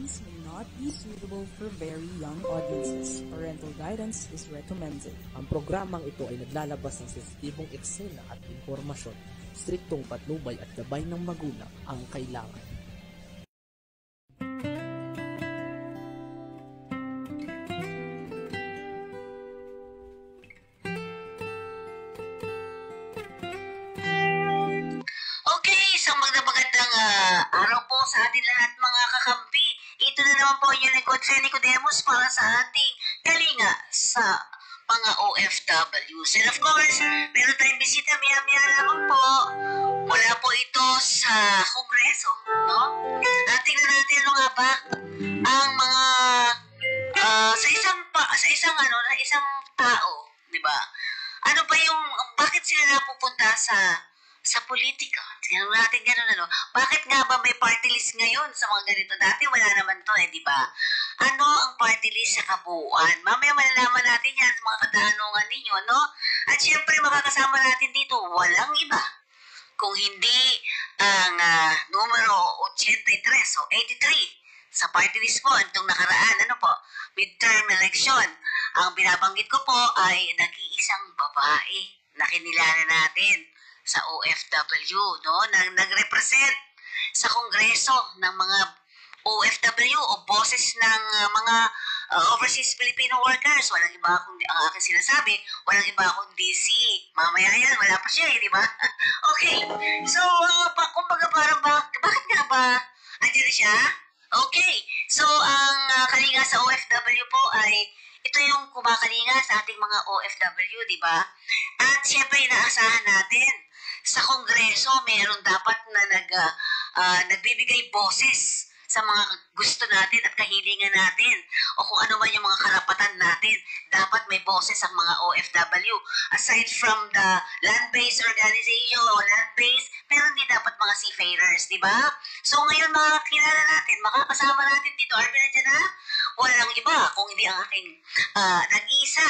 activities may not be suitable for very young audiences. Parental guidance is recommended. Ang programang ito ay naglalabas ng sensitibong eksena at impormasyon. Striktong patnubay at gabay ng magulang ang kailangan. Araw po sa ating lahat mga kakampi. Ito na naman po yung lingkod sa Nicodemus para sa ating kalinga sa mga OFWs. And of course, meron tayong bisita maya-maya lamang po. Mula po ito sa Kongreso, no? At tingnan natin ano nga ba ang mga sa isang tao, di ba? Ano ba yung bakit sila napupunta sa politika? Tingnan natin gano'n, ano? Bakit nga ba may party list ngayon sa mga ganito? Dati wala naman to, di ba? Ano ang party list sa kabuuan? Mamaya malalaman natin yan sa mga katanungan ninyo, no? At syempre, makakasama natin dito, walang iba. Kung hindi ang numero 83 o 83 sa party list po, itong nakaraan, ano po, midterm election. Ang binabanggit ko po ay nag-iisang babae na kinilala natin sa OFW, no? Nag-represent sa Kongreso ng mga OFW o boses ng mga overseas Filipino workers. Walang iba kundi, ang aking sinasabi, walang iba kundi si mamaya yan, wala pa siya di ba? Okay, so, kumbaga parang bakit nga ba andyan siya? Okay, so ang kalinga sa OFW po ay ito yung kumakalinga sa ating mga OFW, di ba? At syempre, inaasahan natin sa Kongreso, meron dapat na nagbibigay boses sa mga gusto natin at kahilingan natin o kung ano man yung mga karapatan natin. Dapat may boses ang mga OFW. Aside from the land-based organization o land-based, meron din dapat mga seafarers, di ba? So ngayon makakilala natin, makakasama natin dito. Arvin, nandiyan na? Walang iba kung hindi ang aking nag-isa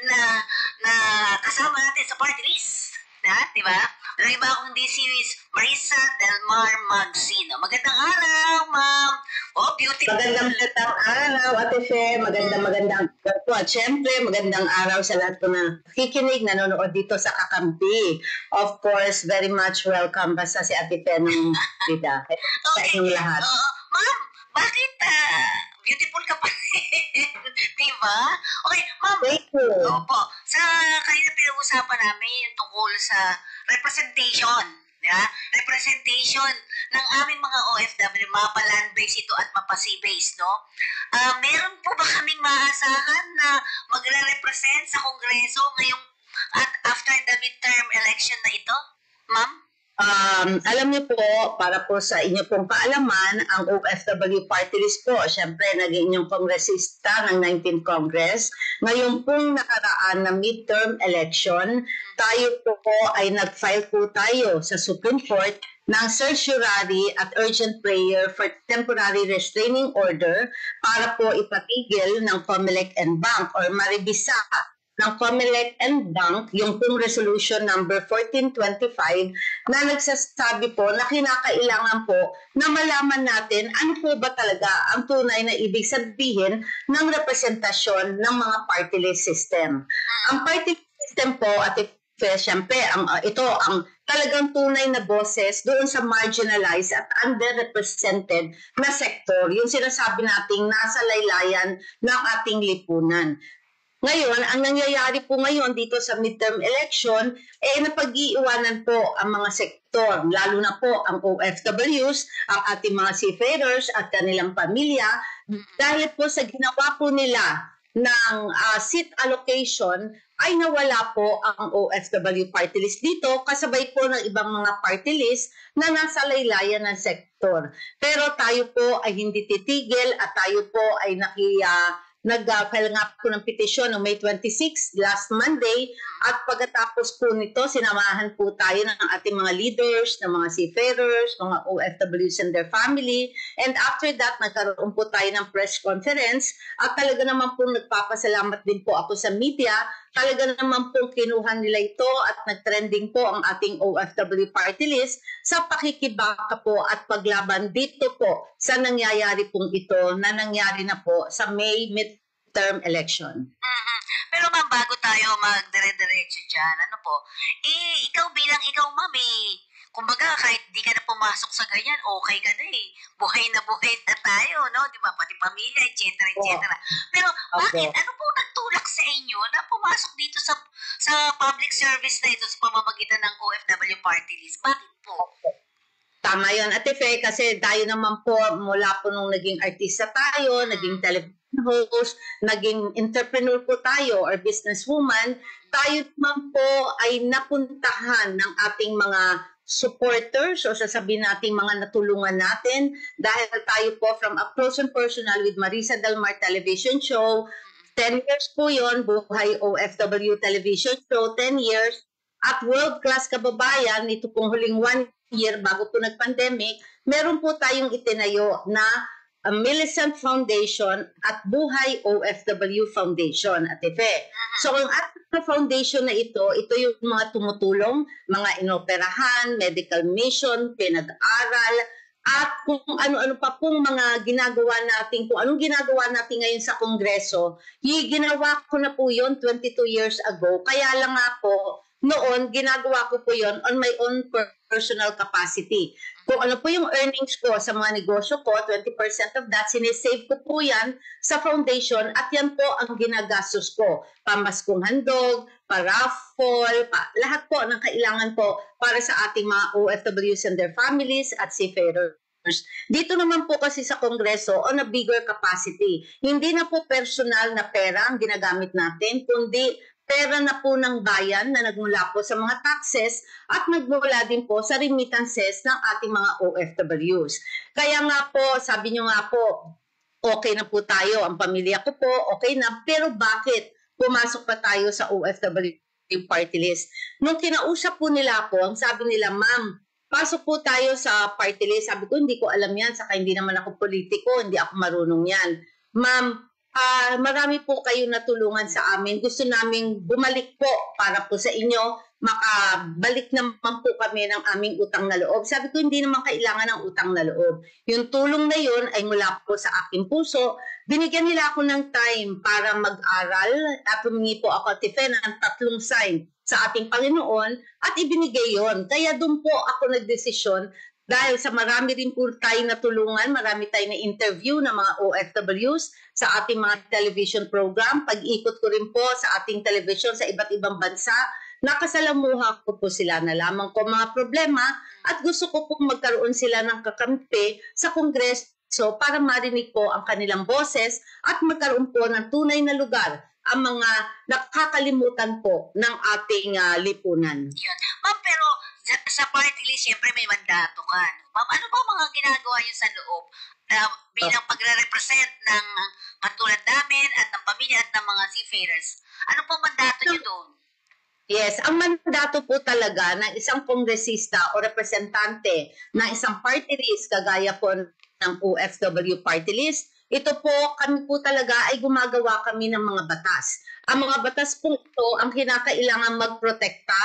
na kasama natin sa party list. Di ba? Walang iba kundi si Marisa Delmar Magsino. Magandang araw, ma'am. Oh, beautiful. Magandang araw, Ate Fe. Magandang po. At syempre, magandang araw sa lahat po na kikinig, nanonood dito sa Kakampi. Of course, very much welcome. Basta si Ate Fe ng Vida. Sa inyong lahat. Ma'am, bakit beautiful ka pa rin? Diba? Okay, ma'am. Thank you. Opo. Sa kanina pinag-usapan namin yung tungkol sa representation. Yeah? Representation ng aming mga OFW, mapa-land-based ito at mapa-sea-based, no? Meron po ba kaming maasahan na magre-represent sa Kongreso ngayong at after the midterm election na ito, ma'am? Alam niyo po, para po sa inyo pong kaalaman, ang OFW Party List po, syempre naging inyong kongresista ng 19th Congress. Ngayon pong nakaraan na midterm election, tayo po ay nag-file po tayo sa Supreme Court ng certiorari at urgent prayer for temporary restraining order para po ipatigil ng COMELEC and Bank or maribisa ng COMELEC and Bank yung pong resolution number 1425 na nagsasabi po na kinakailangan po na malaman natin ano po ba talaga ang tunay na ibig sabihin ng representasyon ng mga party list system. Ang party list system po at siyempre, ito ang talagang tunay na boses doon sa marginalized at underrepresented na sektor, yung sinasabi nating nasa laylayan ng ating lipunan. Ngayon, ang nangyayari po ngayon dito sa midterm election, napag-iiwanan po ang mga sektor, lalo na po ang OFWs, ang ating mga seafarers at kanilang pamilya, dahil po sa ginawa po nila ng seat allocation, ay nawala po ang OFW party list dito, kasabay po ng ibang mga party list na nasa laylayan ng sektor. Pero tayo po ay hindi titigil at tayo po ay nag-file nga po ng petisyon noong May 26, last Monday, at pagkatapos po nito, sinamahan po tayo ng ating mga leaders, ng mga seafarers, mga OFWs and their family, and after that, nagkaroon po tayo ng press conference, at talaga naman po nagpapasalamat din po ako sa media, talaga naman po kinuha nila ito at nag-trending po ang ating OFW party list sa pakikibaka po at paglaban dito po sa nangyayari pong ito na nangyari na po sa May midterm election. Pero ma'am, bago tayo magdire-diretso dyan, ano po, ikaw bilang ikaw ma'am, kumbaga kahit di ka na pumasok sa ganyan, okay ka na buhay na tayo, no? Di ba? Pati pamilya, etc. Pero bakit, ano po nagtulak sa inyo na pumasok dito sa public service na ito sa pamamagitan ng OFW party list? Bakit po? Tama yun, Ate Fe, kasi tayo naman po, mula po nung naging artista tayo, naging television host, naging entrepreneur po tayo or businesswoman, tayo naman po ay napuntahan ng ating mga supporters o sasabihin natin mga natulungan natin dahil tayo po from up close and personal with Marisa Del Mar television show, 10 years po yon, Buhay OFW television show, 10 years, at World Class Kababayan, ito pong huling 1 year bago po nag-pandemic, meron po tayong itinayo na Millicent Foundation at Buhay OFW Foundation, Ate Fe. So, ang ating foundation na ito yung mga tumutulong, mga inoperahan, medical mission, pinag-aral, at kung ano-ano pa pong mga ginagawa natin, kung anong ginagawa natin ngayon sa Kongreso, ginawa ko na po yun 22 years ago. Kaya lang nga po, noon, ginagawa ko po yon on my own personal capacity. Kung ano po yung earnings ko sa mga negosyo ko, 20% of that, sinisave ko po yan sa foundation at yan po ang ginagastos ko. Pamaskong handog, pa-raffle, lahat po ng kailangan po para sa ating mga OFWs and their families at seafarers. Dito naman po kasi sa Kongreso on a bigger capacity. Hindi na po personal na pera ang ginagamit natin, kundi pera na po ng bayan na nagmula po sa mga taxes at nagmula din po sa remittances ng ating mga OFWs. Kaya nga po, sabi nyo nga po, okay na po tayo, ang pamilya ko po, okay na, pero bakit pumasok pa tayo sa OFW party list? Nung kinausap po nila ako, ang sabi nila, ma'am, pasok po tayo sa party list. Sabi ko, hindi ko alam yan, saka hindi naman ako politiko, hindi ako marunong yan. Ma'am, marami po kayo natulungan sa amin. Gusto naming bumalik po para po sa inyo, makabalik naman po kami ng aming utang na loob. Sabi ko, hindi naman kailangan ng utang na loob. Yung tulong na yun ay mula po sa aking puso. Binigyan nila ako ng time para mag-aral at humingi po ako, Tife, ng 3 sign sa ating Panginoon at ibinigay yon. Kaya doon po ako nagdesisyon dahil sa marami rin po tayo natulungan, marami tayo na interview ng mga OFWs sa ating mga television program. Pag-ikot ko rin po sa ating television sa iba't ibang bansa, nakasalamuha ko po sila, nalaman ko mga problema at gusto ko po magkaroon sila ng kakampi sa Kongreso para marinig po ang kanilang boses at magkaroon po ng tunay na lugar ang mga nakakalimutan po ng ating lipunan. Yun. Ma'am, pero sa party list, siyempre may mandato ka. No? Ma'am, ano ba mga ginagawa niyo sa loob bilang pagre-represent ng katulad namin at ng pamilya at ng mga seafarers? Ano po mandato niyo doon? Yes, ang mandato po talaga ng isang kongresista o representante ng isang party list, kagaya po ng OFW party list, ito po, kami po talaga ay gumagawa kami ng mga batas. Ang mga batas po ito ang kinakailangan magprotekta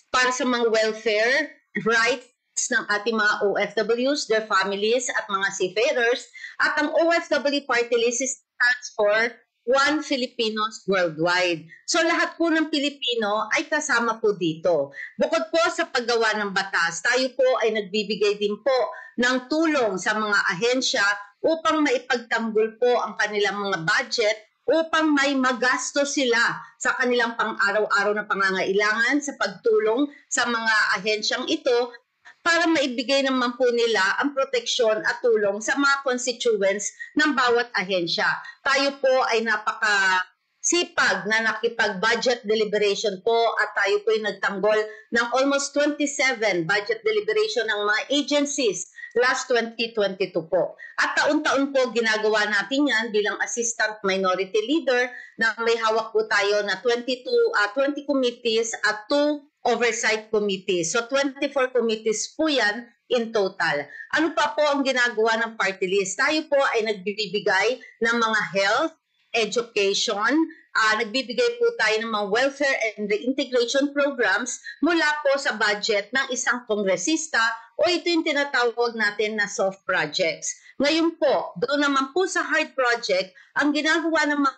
para sa mga welfare rights ng ating mga OFWs, their families at mga seafarers. At ang OFW party list stands for One Filipinos Worldwide. So lahat po ng Pilipino ay kasama po dito. Bukod po sa paggawa ng batas, tayo po ay nagbibigay din po ng tulong sa mga ahensya upang maipagtanggol po ang kanilang mga budget upang may magasto sila sa kanilang pang-araw-araw na pangangailangan sa pagtulong sa mga ahensyang ito para maibigay naman po nila ang proteksyon at tulong sa mga constituents ng bawat ahensya. Tayo po ay napaka-sipag na nakipag-budget deliberation po at tayo po ay nagtanggol ng almost 27 budget deliberation ng mga agencies last 2022 po. At taon-taon po ginagawa natin yan bilang Assistant Minority Leader na may hawak po tayo na 20 committees at 2 oversight committees. So 24 committees po yan in total. Ano pa po ang ginagawa ng party list? Tayo po ay nagbibigay ng mga health, education, nagbibigay po tayo ng mga welfare and reintegration programs mula po sa budget ng isang kongresista o ito yung tinatawag natin na soft projects. Ngayon po, doon naman po sa hard project, ang ginagawa naman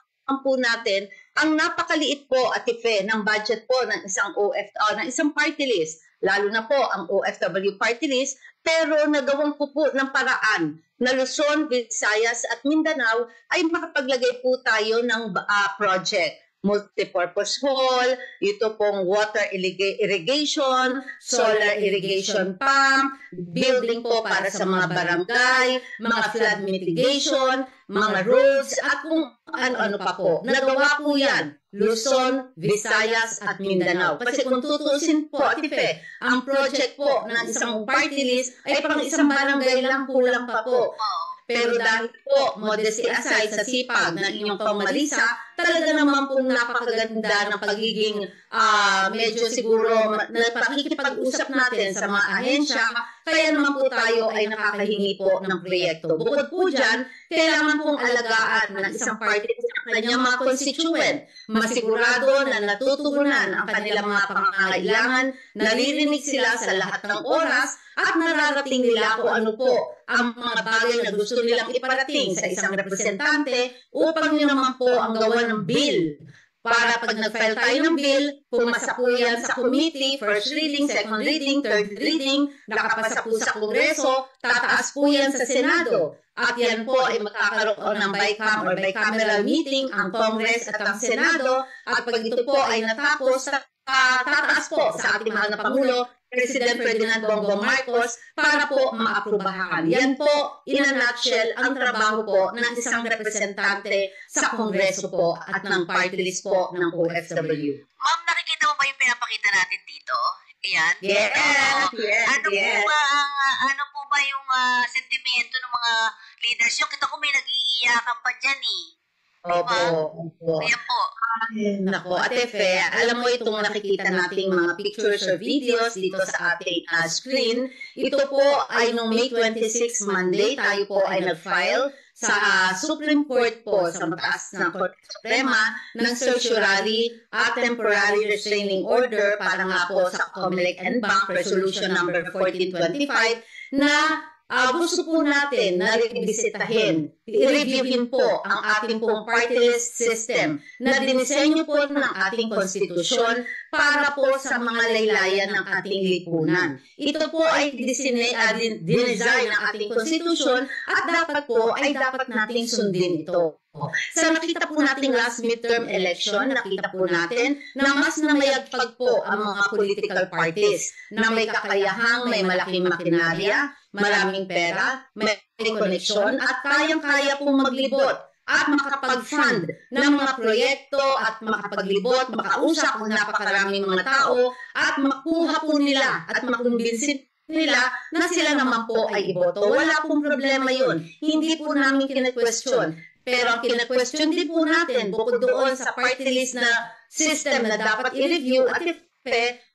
po natin, ang napakaliit po at ng budget po ng isang ng isang party list, lalo na po ang OFW party list, pero nagawang po ng paraan na Luzon, Visayas at Mindanao ay makapaglagay po tayo ng project. Multipurpose hall, ito pong water irrigation, solar irrigation pump, building po para sa mga barangay, mga flood mitigation, mga roads, at kung ano-ano pa po. Nagawa po yan, Luzon, Visayas at Mindanao. Kasi kung tutusin po, Atife, ang project po ng isang party list ay pang isang barangay lang kulang pa po. Pero dahil po, modesty aside sa sipag ng inyong pamalisa, talaga naman pong napakaganda ng pagiging medyo siguro na pakikipag-usap natin sa mga ahensya, kaya naman po tayo ay nakakahingi po ng proyekto. Bukod po dyan, kailangan pong alagaan ng isang party sa kanyang mga constituent, masigurado na natutugunan ang kanilang mga pangangailangan, naririnig sila sa lahat ng oras, at nararating nila kung ano po ang mga bagay na gusto nilang iparating sa isang representante upang yun naman po ang gawa ng bill. Para pag nag-file tayo ng bill, pumasa po yan sa committee, first reading, second reading, third reading, nakapasa po sa Kongreso, tataas po yan sa Senado. At yan po ay magkakaroon ng BICAM or bicameral meeting ang Congress at ang Senado. At pag ito po ay natapos, tataas po sa ating mahal na Pangulo, President Ferdinand Bongbong Marcos, para po maaprubahan. Yan po, in a nutshell, ang trabaho po ng isang representante sa Kongreso po at ng party list po ng OFW. Ma'am, nakikita mo ba yung pinapakita natin dito? Ayan. Yes, Ano po ba yung sentimento ng mga leaders? Yung kita ko may nag-iiyakan pa dyan eh. Opo. Ayan po. Nako, Ate Fe, alam mo itong nakikita nating mga pictures or videos dito sa ating screen. Ito po ay noong May 26, Monday, tayo po ay nag-file sa Supreme Court po, sa mataas na Korte Suprema, ng certiorari at temporary restraining order para nga po sa Comelec and Bank Resolution number 1425 na gusto po natin na revisitahin, i-reviewin po ang ating pong party list system na dinisenyo po ng ating konstitusyon para po sa mga laylayan ng ating lipunan. Ito po ay dinesign ng ating konstitusyon at dapat nating sundin ito. Sa nakita po nating last midterm election, nakita po natin na mas namayagpag po ang mga political parties na may kakayahang, may malaking makinarya, maraming pera, may koneksyon at kayang-kaya pong maglibot at makapag-fund ng mga proyekto at makapaglibot, makausap ng napakaraming mga tao at makuha po nila at makumbinsin nila na sila naman po ay iboto. Wala pong problema yun. Hindi po namin kine-question. Pero ang kine-question din po natin, bukod doon sa party list na system na dapat i-review at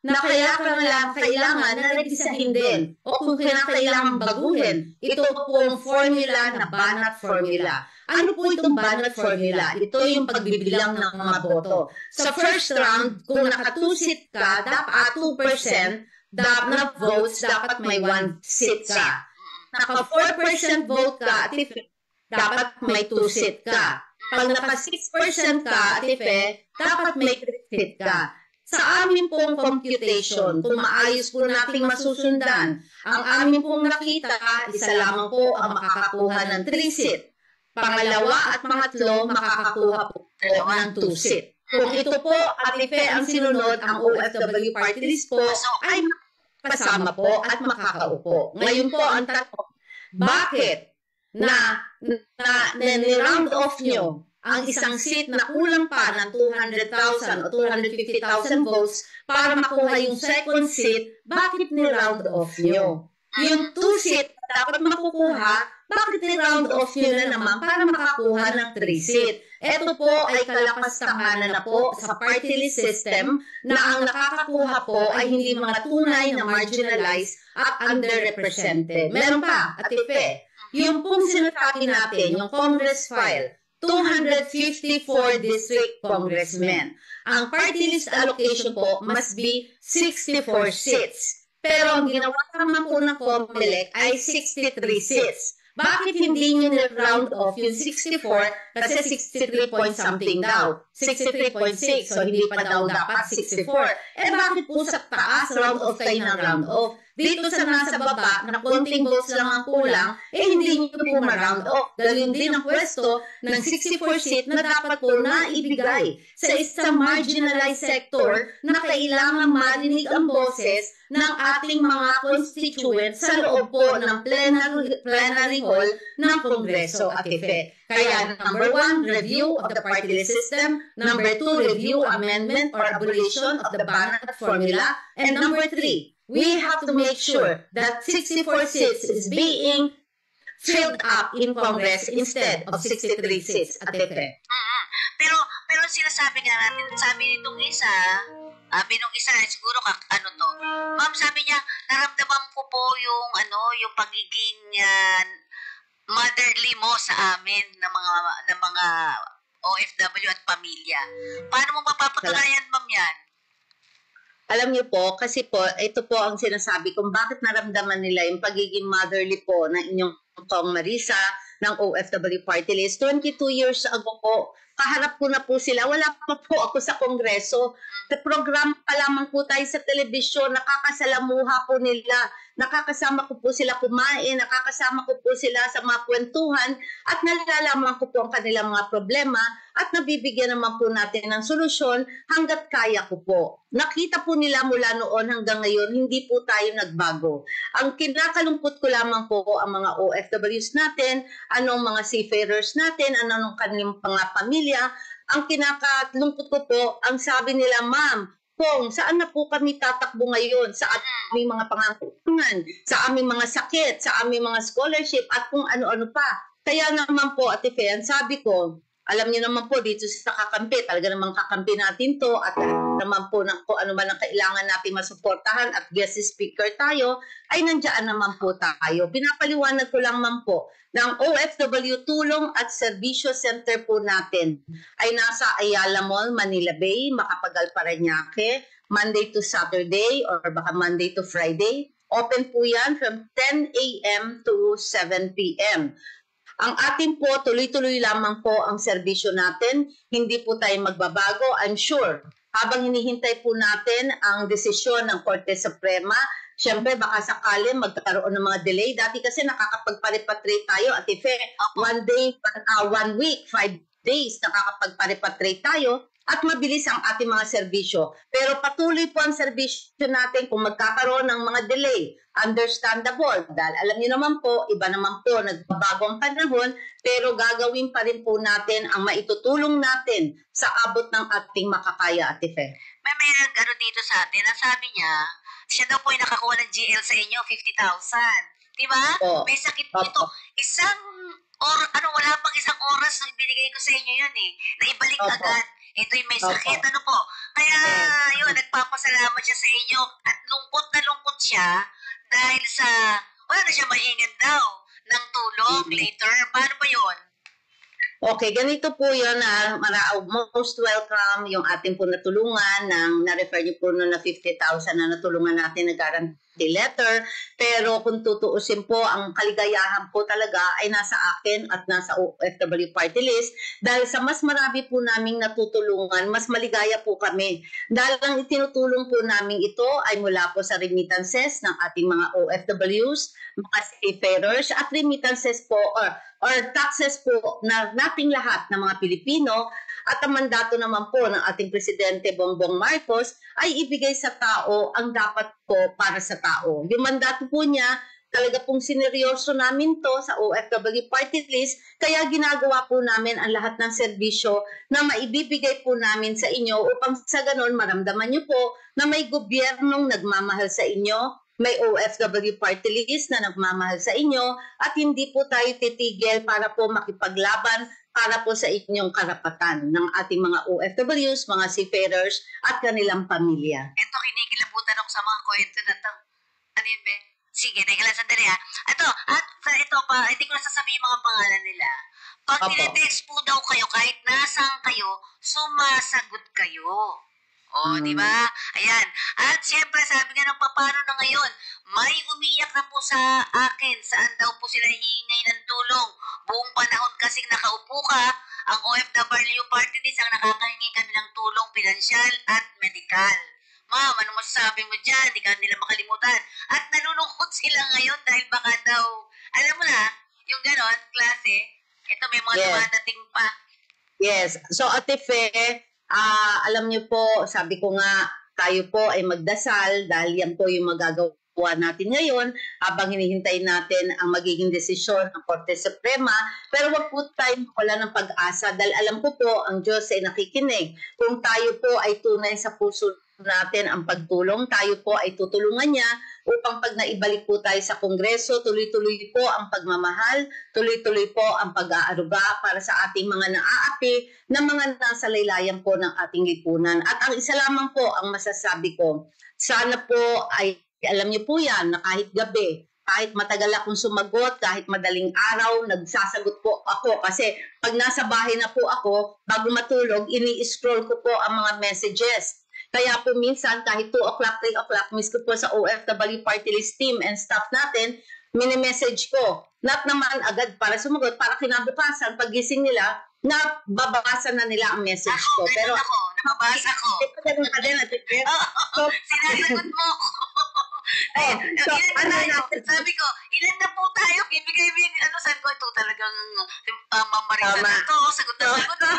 na kailangan na revisahin din o kung kailangan baguhin, ito pong formula na Banat Formula. Ano po itong Banat Formula? Ito yung pagbibilang ng mga boto. Sa first round, kung naka-2 seat ka, dapat 2% na votes, dapat may 1 seat ka. Naka-4% vote ka, dapat may 2 seat ka. Pag naka-6% ka, dapat may 3 seat ka. Sa amin pong computation, kung maayos po nating masusundan, ang amin pong nakita, isa lamang po ang makakakuha ng 3 seat. Pangalawa at pangatlo, makakakuha po ng 2 seat. Kung ito po, ang sinunod, ang OFW party list po, ay kasama po at makakaupo. Ngayon po, ang tanong, bakit na ni-round off nyo ang isang seat na kulang pa ng 200,000 o 250,000 votes para makuha yung second seat, bakit ni-round off nyo? Yung 2 seat dapat makukuha, bakit ni-round off nyo na naman para makakuha ng 3 seat? Ito po ay kalakas-tanganan na po sa party list system na ang nakakakuha po ay hindi mga tunay na marginalized at underrepresented. Meron pa, Ate Fe, yung pong sinasabi natin, yung Congress file, 254 district congressmen. Ang party list allocation po must be 64 seats. Pero ang ginawa naman po ng COMELEC ay 63 seats. Bakit hindi nyo round off yung 64 kasi 63 point something daw? 63.6, so hindi pa daw dapat 64. Bakit po sa taas round off kayo ng round off? Dito sa nasa baba, na konting votes lang ang kulang, hindi nyo po ma-round off. Dahil din ang pwesto ng 64 seat na dapat po na ibigay sa isang marginalized sector na kailangan marinig ang boses ng ating mga constituents sa loob po ng plenary hall ng Kongreso at Ife. Kaya number 1, review of the party list system. Number 2, review, amendment, or abolition of the ballot formula. And number 3, we have to make sure that 64 seats is being filled up in Congress instead of 63 seats at Ife. Pero sinasabi nga natin, sabi nitong isa, siguro ano to, ma'am, sabi niya, naramdaman ko po yung pagiging motherly mo sa amin ng mga OFW at pamilya. Paano mo mapapatunayan, ma'am, yan? Alam niyo po, kasi po, ito po ang sinasabi kung bakit naramdaman nila yung pagiging motherly po ng inyong Kong Marisa ng OFW Party List. 22 years ago po, kaharap ko na po sila. Wala pa po ako sa Kongreso. The program pa lamang po tayo sa telebisyon, nakakasalamuha po nila. Nakakasama ko po sila kumain, nakakasama ko po sila sa mga kwentuhan at nalalaman ko po ang kanilang mga problema at nabibigyan naman po natin ng solusyon hanggat kaya ko po. Nakita po nila mula noon hanggang ngayon, hindi po tayo nagbago. Ang kinakalungkot ko lamang po ang mga OFWs natin, anong mga seafarers natin, anong kanilang mga pamilya. Ang kinakalungkot ko po, ang sabi nila, ma'am, Kung, saan na po kami tatakbo ngayon sa aming mga pangangailangan, sa aming mga sakit, sa aming mga scholarship, at kung ano-ano pa. Kaya naman po, Ate Fe, sabi ko, alam niyo naman po dito sa kakampi, talaga namang kakampi natin to at naman po kung ano man ang kailangan natin masuportahan at guest speaker tayo, ay nandiyan naman po tayo. Pinapaliwanag ko lang man po ng OFW Tulong at Serbisyo Center po natin ay nasa Ayala Mall, Manila Bay, Macapagal, Parañaque, Monday to Saturday or baka Monday to Friday. Open po yan from 10 a.m. to 7 p.m. Ang atin po, tuloy-tuloy lamang po ang serbisyo natin. Hindi po tayo magbabago. I'm sure, habang hinihintay po natin ang desisyon ng Korte Suprema, syempre baka sakali magkakaroon ng mga delay. Dati kasi nakakapagparipatrate tayo at Ife, 1 day, 1 week, 5 days nakakapagparipatrate tayo at mabilis ang ating mga serbisyo. Pero patuloy po ang serbisyo natin kung magkakaroon ng mga delay. Understandable. Dahil alam niyo naman po, iba naman po, nagbabago ang panahon, pero gagawin pa rin po natin ang maitutulong natin sa abot ng ating makakaya, Ate Fe. May nag-ano dito sa atin, ang sabi niya, siya daw po ay nakakuha ng GL sa inyo, 50,000. Diba? Opo. May sakit dito. Wala pang isang oras na ibinigay ko sa inyo yun eh. Na ibalik Opo. agad. Ito'y may sakit, Opo. ano po. Kaya, yun, nagpapasalamat siya sa inyo. At lungkot na lungkot siya dahil sa, wala na siya mahingan daw ng tulong later. Paano ba yun? Okay, ganito po yun. Most welcome yung ating po natulungan. Na-refer niyo po na 50,000 na natulungan natin na guarantee letter. Pero kung tutuusin po, ang kaligayahan po talaga ay nasa akin at nasa OFW Party List. Dahil sa mas marami po naming natutulungan, mas maligaya po kami. Dahil ang itinutulong po namin ito ay mula po sa remittances ng ating mga OFWs, mga seafarers, at remittances po or taxes po na nating lahat ng mga Pilipino at ang mandato naman po ng ating Presidente Bongbong Marcos ay ibigay sa tao ang dapat po para sa tao. Yung mandato po niya, talaga pong sineryoso namin to sa OFW Party List, kaya ginagawa po namin ang lahat ng serbisyo na maibibigay po namin sa inyo upang sa ganon maramdaman niyo po na may gobyernong nagmamahal sa inyo, may OFW party list na nagmamahal sa inyo at hindi po tayo titigil para po makipaglaban para po sa inyong karapatan ng ating mga OFWs, mga seafarers at kanilang pamilya. Ito, kinikilabutan ako sa mga kwento na to. Ano yun, be? Sige, teka lang, sandali ha. Ito pa, hindi ko na sasabihin mga pangalan nila. Pag Opo. tinetext po daw kayo, kahit nasaan kayo, sumasagot kayo. O, di ba? Ayan. At siyempre, sabi nga ng paano na ngayon, may umiyak na po sa akin. Saan daw po sila hihingay ng tulong? Buong panahon kasing nakaupo ka, ang OFW party list ang nakakahingi kami ng tulong pinansyal at medikal. Ma'am, ano masasabi mo dyan? Di ka nila makalimutan. At nalulungkot sila ngayon dahil baka daw, alam mo na, yung ganon, klase, ito may mga Yes. dumadating pa. Yes. So, Ate Fe, alam niyo po, sabi ko nga, tayo po ay magdasal dahil yan po yung magagawa natin ngayon habang hinihintay natin ang magiging desisyon ng Korte Suprema. Pero wag po tayo wala ng pag-asa dahil alam ko po ang Diyos ay nakikinig. Kung tayo po ay tunay sa puso natin ang pagtulong, tayo po ay tutulungan niya upang pag naibalik po tayo sa Kongreso, tuloy-tuloy po ang pagmamahal, tuloy-tuloy po ang pag-aaruga para sa ating mga naaapi na mga nasa laylayan po ng ating lipunan. At ang isa lamang po ang masasabi ko, sana po ay, alam niyo po yan, na kahit gabi, kahit matagal akong sumagot, kahit madaling araw, nagsasagot po ako. Kasi pag nasa bahay na po ako, bago matulog, ini-scroll ko po ang mga messages. Kaya po minsan, kahit 2 o'clock, 3 o'clock, miss ko po sa OFW Party List team and staff natin, mini-message ko. Not naman agad para sumagot, para kinabukasan, pagising nila, na babasa na nila ang message ko. Pero ako, nababasa ko. Ganun ka din, Ate Fe. Oo, sinasagot mo ako. Ay, so, ilan na tayo? ano, Sabi ko, ilan na po tayo? Ibigay mo yung ano, sabi ko, ito talagang mamarisa Tama. na to. Sagot na sagot na.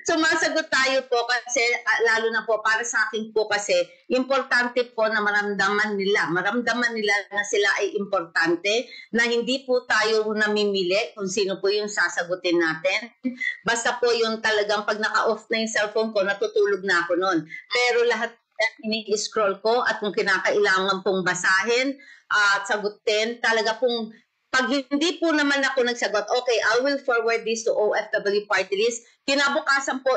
Sumasagot tayo po kasi lalo na po para sa akin po kasi importante po na maramdaman nila na sila ay importante, na hindi po tayo namimili kung sino po yung sasagutin natin. Basta po yung talagang pag naka-off na yung cellphone ko, natutulog na ako noon. Pero lahat ini-scroll ko at kung kinakailangan pong basahin at sagutin, talaga pong pag hindi po naman ako nagsagot, okay, I will forward this to OFW Party List. Kinabukasan po,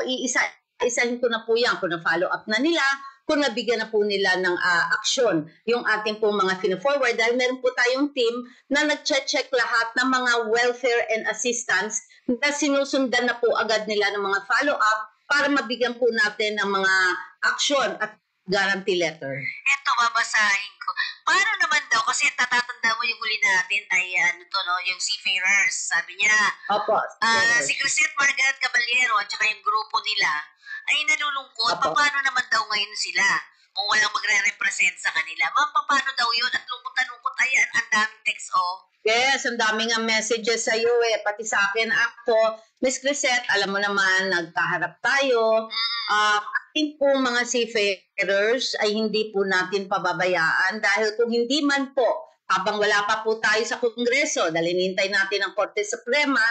isahin ko na po yan. Kung na-follow up na nila, kung nabigyan na po nila ng aksyon yung ating po mga fina-forward. Dahil meron po tayong team na nag-check lahat ng mga welfare and assistance na sinusundan na po agad nila ng mga follow-up para mabigyan po natin ng mga aksyon at guarantee letter. Ito, babasahin ko. Paano naman daw, kasi tatatanda mo yung huli natin ay ano to, no, yung seafarers. Sabi niya, Opo. si Crisette Margaret Caballero at saka yung grupo nila ay nalulungkot. Opo. Paano naman daw ngayon sila? Kung walang magre-represent sa kanila. Paano daw yun? At lungkot na lungkot, ayan, ang daming text, oh. Yes, ang daming nga messages sa iyo pati sa akin. Ako, Miss Crisette, alam mo naman, nagkaharap tayo. Ating po mga seafarers ay hindi po natin pababayaan dahil kung hindi man po, habang wala pa po tayo sa Kongreso, dahil hinintay natin ang Korte Suprema,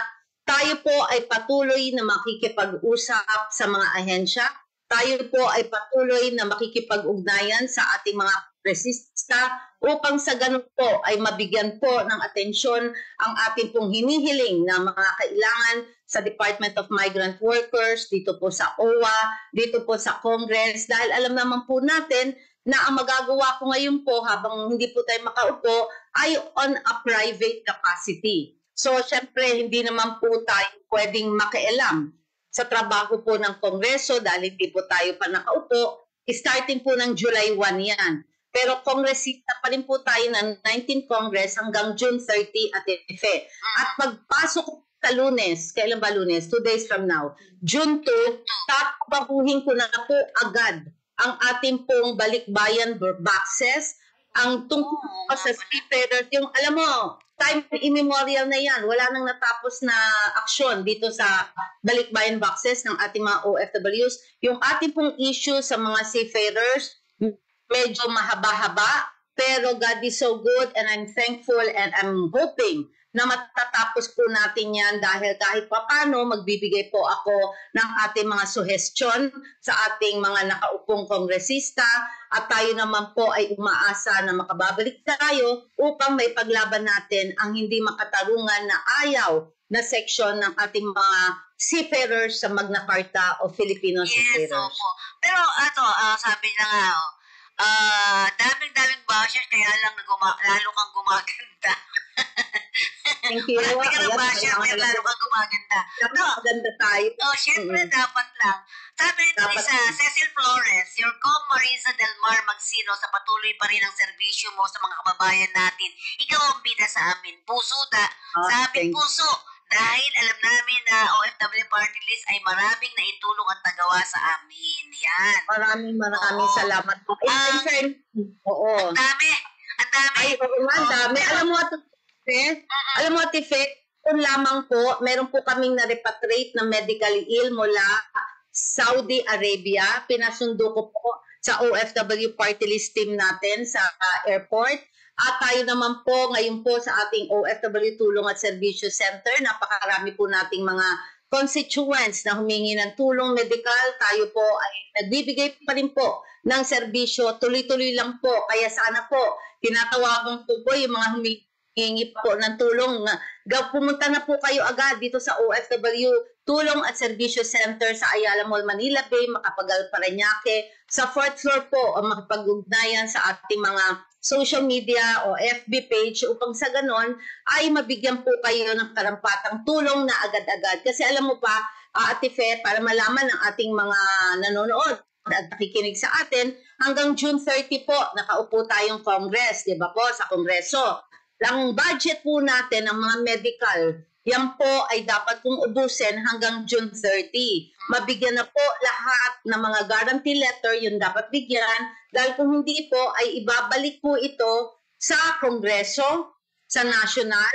tayo po ay patuloy na makikipag-usap sa mga ahensya. Tayo po ay patuloy na makikipag-ugnayan sa ating mga resista upang sa ganun po ay mabigyan po ng atensyon ang ating pong hinihiling na mga kailangan sa Department of Migrant Workers, dito po sa OWA, dito po sa Congress, dahil alam naman po natin na ang magagawa ko ngayon po habang hindi po tayo makaupo ay on a private capacity. So, syempre, hindi naman po tayo pwedeng makialam sa trabaho po ng Kongreso dahil hindi po tayo pa nakaupo. Starting po ng July 1 yan. Pero kongresista pa rin po tayo ng 19th Congress hanggang June 30 at Efe. At pagpasok sa Lunes, kailan ba Lunes? 2 days from now, June 2, tapabahuhin ko na po agad ang ating pong balikbayan boxes, ang tungkol po sa seafarers, yung alam mo, time immemorial na yan, wala nang natapos na aksyon dito sa balikbayan boxes ng ating mga OFWs. Yung ating pong issue sa mga seafarers, medyo mahaba-haba, pero God is so good and I'm thankful and I'm hoping na matatapos po natin yan dahil kahit papano magbibigay po ako ng ating mga suhestyon sa ating mga nakaupong kongresista at tayo naman po ay umaasa na makababalik tayo upang may paglaban natin ang hindi makatarungan na ayaw na seksyon ng ating mga seafarers sa Magna Carta o Filipino seafarers. Yes, opo. Pero sabi na nga, daming basher, kaya lang lalo kang gumaganda. Thank you. Marami ka ng basher, kaya lalo kang gumaganda. Maganda tayo. Syempre, dapat lang. Sabi nito ni Cecil Flores, your com Marisa Del Mar Magsino sa patuloy pa rin ang serbisyo mo sa mga kababayan natin. Ikaw ang bida sa amin. Puso sa aming puso. Dahil alam namin na OFW Party List ay maraming naitulong at nagawa sa amin. Yan. Maraming salamat po. Oo. Ang dami. Ay, ang dami. Alam mo, Tife, kung lamang po, meron po kaming na-repatriate na medically ill mula Saudi Arabia. Pinasundo ko po sa OFW Party List team natin sa airport. At tayo naman po, ngayon po sa ating OFW Tulong at Serbisyo Center, napakarami po nating mga constituents na humingi ng tulong medikal. Tayo po ay nagbibigay pa rin po ng serbisyo. Tuloy-tuloy lang po. Kaya sana po, tinatawagan po po yung mga humingi po ng tulong. Pumunta na po kayo agad dito sa OFW Tulong at Serbisyo Center sa Ayala Mall, Manila Bay, Macapagal, Parañaque. Sa 4th floor po, ang makapag-ugnayan sa ating mga social media o FB page upang sa ganon ay mabigyan po kayo ng karampatang tulong na agad-agad. Kasi alam mo pa, Ate Fe, para malaman ng ating mga nanonood at nakikinig sa atin, hanggang June 30 po, nakaupo tayong Congress, di ba po, sa Kongreso. Ang budget po natin ng mga medical, yan po ay dapat kong ubusin hanggang June 30. Mabigyan na po lahat ng mga guarantee letter, yun dapat bigyan. Dahil kung hindi po, ay ibabalik po ito sa Kongreso, sa National,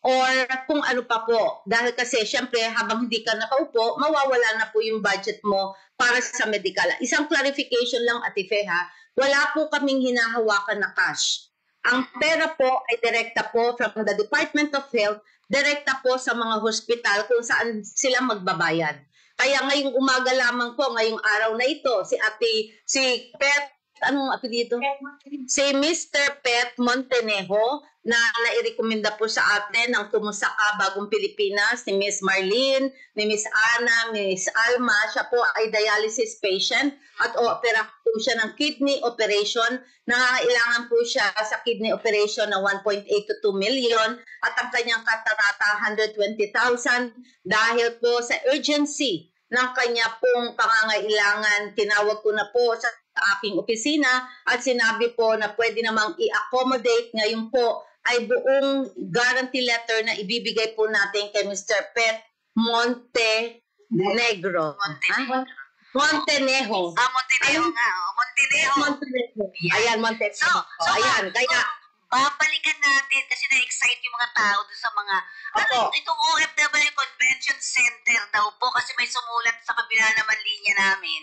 or kung ano pa po. Dahil kasi, syempre, habang hindi ka nakaupo, mawawala na po yung budget mo para sa medical. Isang clarification lang, Ate Fe, ha? Wala po kaming hinahawakan na cash. Ang pera po ay direkta po from the Department of Health, direkta po sa mga hospital kung saan sila magbabayad. Kaya ngayong umaga lamang po, ngayong araw na ito, si Pet, anong apelyido? Si Mr. Pet Montenejo na nairekomenda po sa atin ng Kumusta Ka Bagong Pilipinas, ni Miss Marlene, ni Miss Ana, Miss Alma. Siya po ay dialysis patient at opera po siya ng kidney operation. Nangangailangan po siya sa kidney operation na 1.8 to 2 million at ang kanyang katarata 120,000 dahil po sa urgency ng kanya pong pangangailangan. Tinawag ko na po sa aking opisina at sinabi po na pwede namang i-accommodate ngayon po ay buong guarantee letter na ibibigay po natin kay Mr. Pet Montenegro. Montenejo. Montenejo nga. Montenejo. Ayan, Montenejo. Ayan, kaya babalikan natin kasi na-excite yung mga tao doon sa mga itong OFW Convention Center daw po kasi may sumulat sa kabila naman linya namin.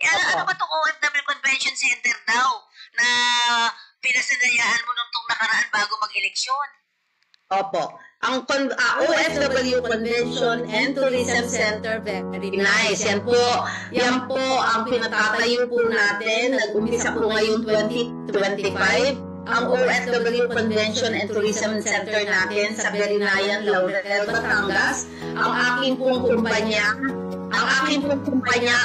Ano ba itong OFW Convention Center daw na pinasanayaan mo nung nakaraan bago mag-eleksyon? Opo. Ang OFW Convention and Tourism Center, very nice. Yan po ang pinatatayo po natin. Nag-umpisa po ngayong 2025. Ang OFW Convention and Tourism Center natin sa Berinayan, Laurel, Batangas. Ang aking pong kumpanya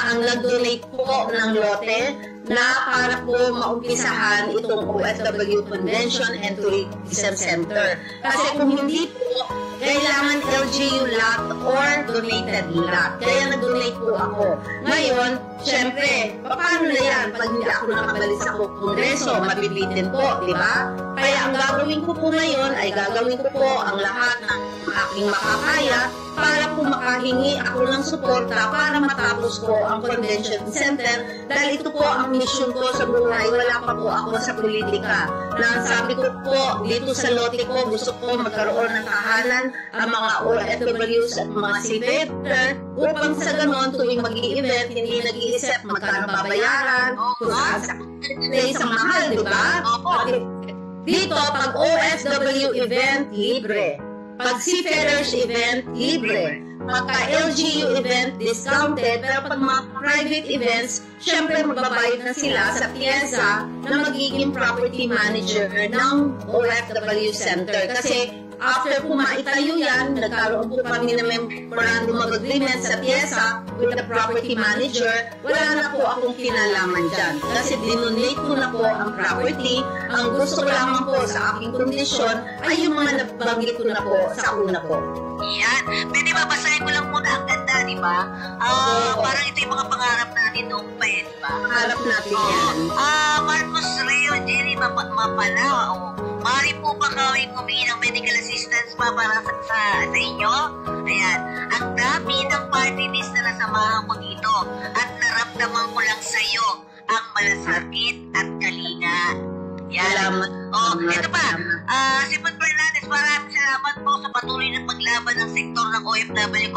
ang nag-donate po ng lote na para po maumpisahan itong OFW Convention and Tourism Center. Kasi kung hindi po, kailangan LGU lot or donated lot. Kaya nag-donate po ako. Ngayon, syempre, paano na yan? Pag hindi ako nakabalik sa Kongreso, mabibitin po, di ba? Kaya ang gagawin ko po ngayon ay gagawin ko po ang lahat ng aking makakaya para po makahingi ako ng suporta para matapos ko ang Convention Center dahil ito po ang mission ko sa buhay. Wala pa po ako sa politika. Sabi ko po, dito sa lote ko, gusto ko magkaroon ng tahanan ang mga OFWs at mga seafarer upang sa ganon tuwing mag-i-event, hindi nag-iisip magkano babayaran, kung sa mahal, di ba? Dito, pag OFW event, libre. Pag seafarers event, libre. Pagka LGU event, discounted. Pero pag mga private events, syempre magbabayad na sila sa PIESA na magiging property manager ng OFW Center. Kasi after po maitayo yan, nagkaroon po kami ng memorandum of agreement sa PIESA with the property manager, wala na po akong kinalaman dyan. Kasi dinonate ko na po ang property. Ang gusto ko lamang po sa aking kondisyon ay yung mga nabanggit ko na po sa una po. Yan. Pwede ba basahin ko lang muna ang ganda, di ba? Parang ito yung mga pangarap natin noong pa, di ba? Pangarap natin yan. Marcos Reo, Jerry Mapala, maaari po ba kawing humingi ng medical assistance pa para sa inyo? Ayan. Ang dami ng party list na nasamahan ko dito at naramdaman ko lang sa iyo ang malasakit at kalinga. Yan. Salamat. Ito pa. Simon Fernandez, maraming salamat po sa patuloy ng paglaban ng sektor ng OFW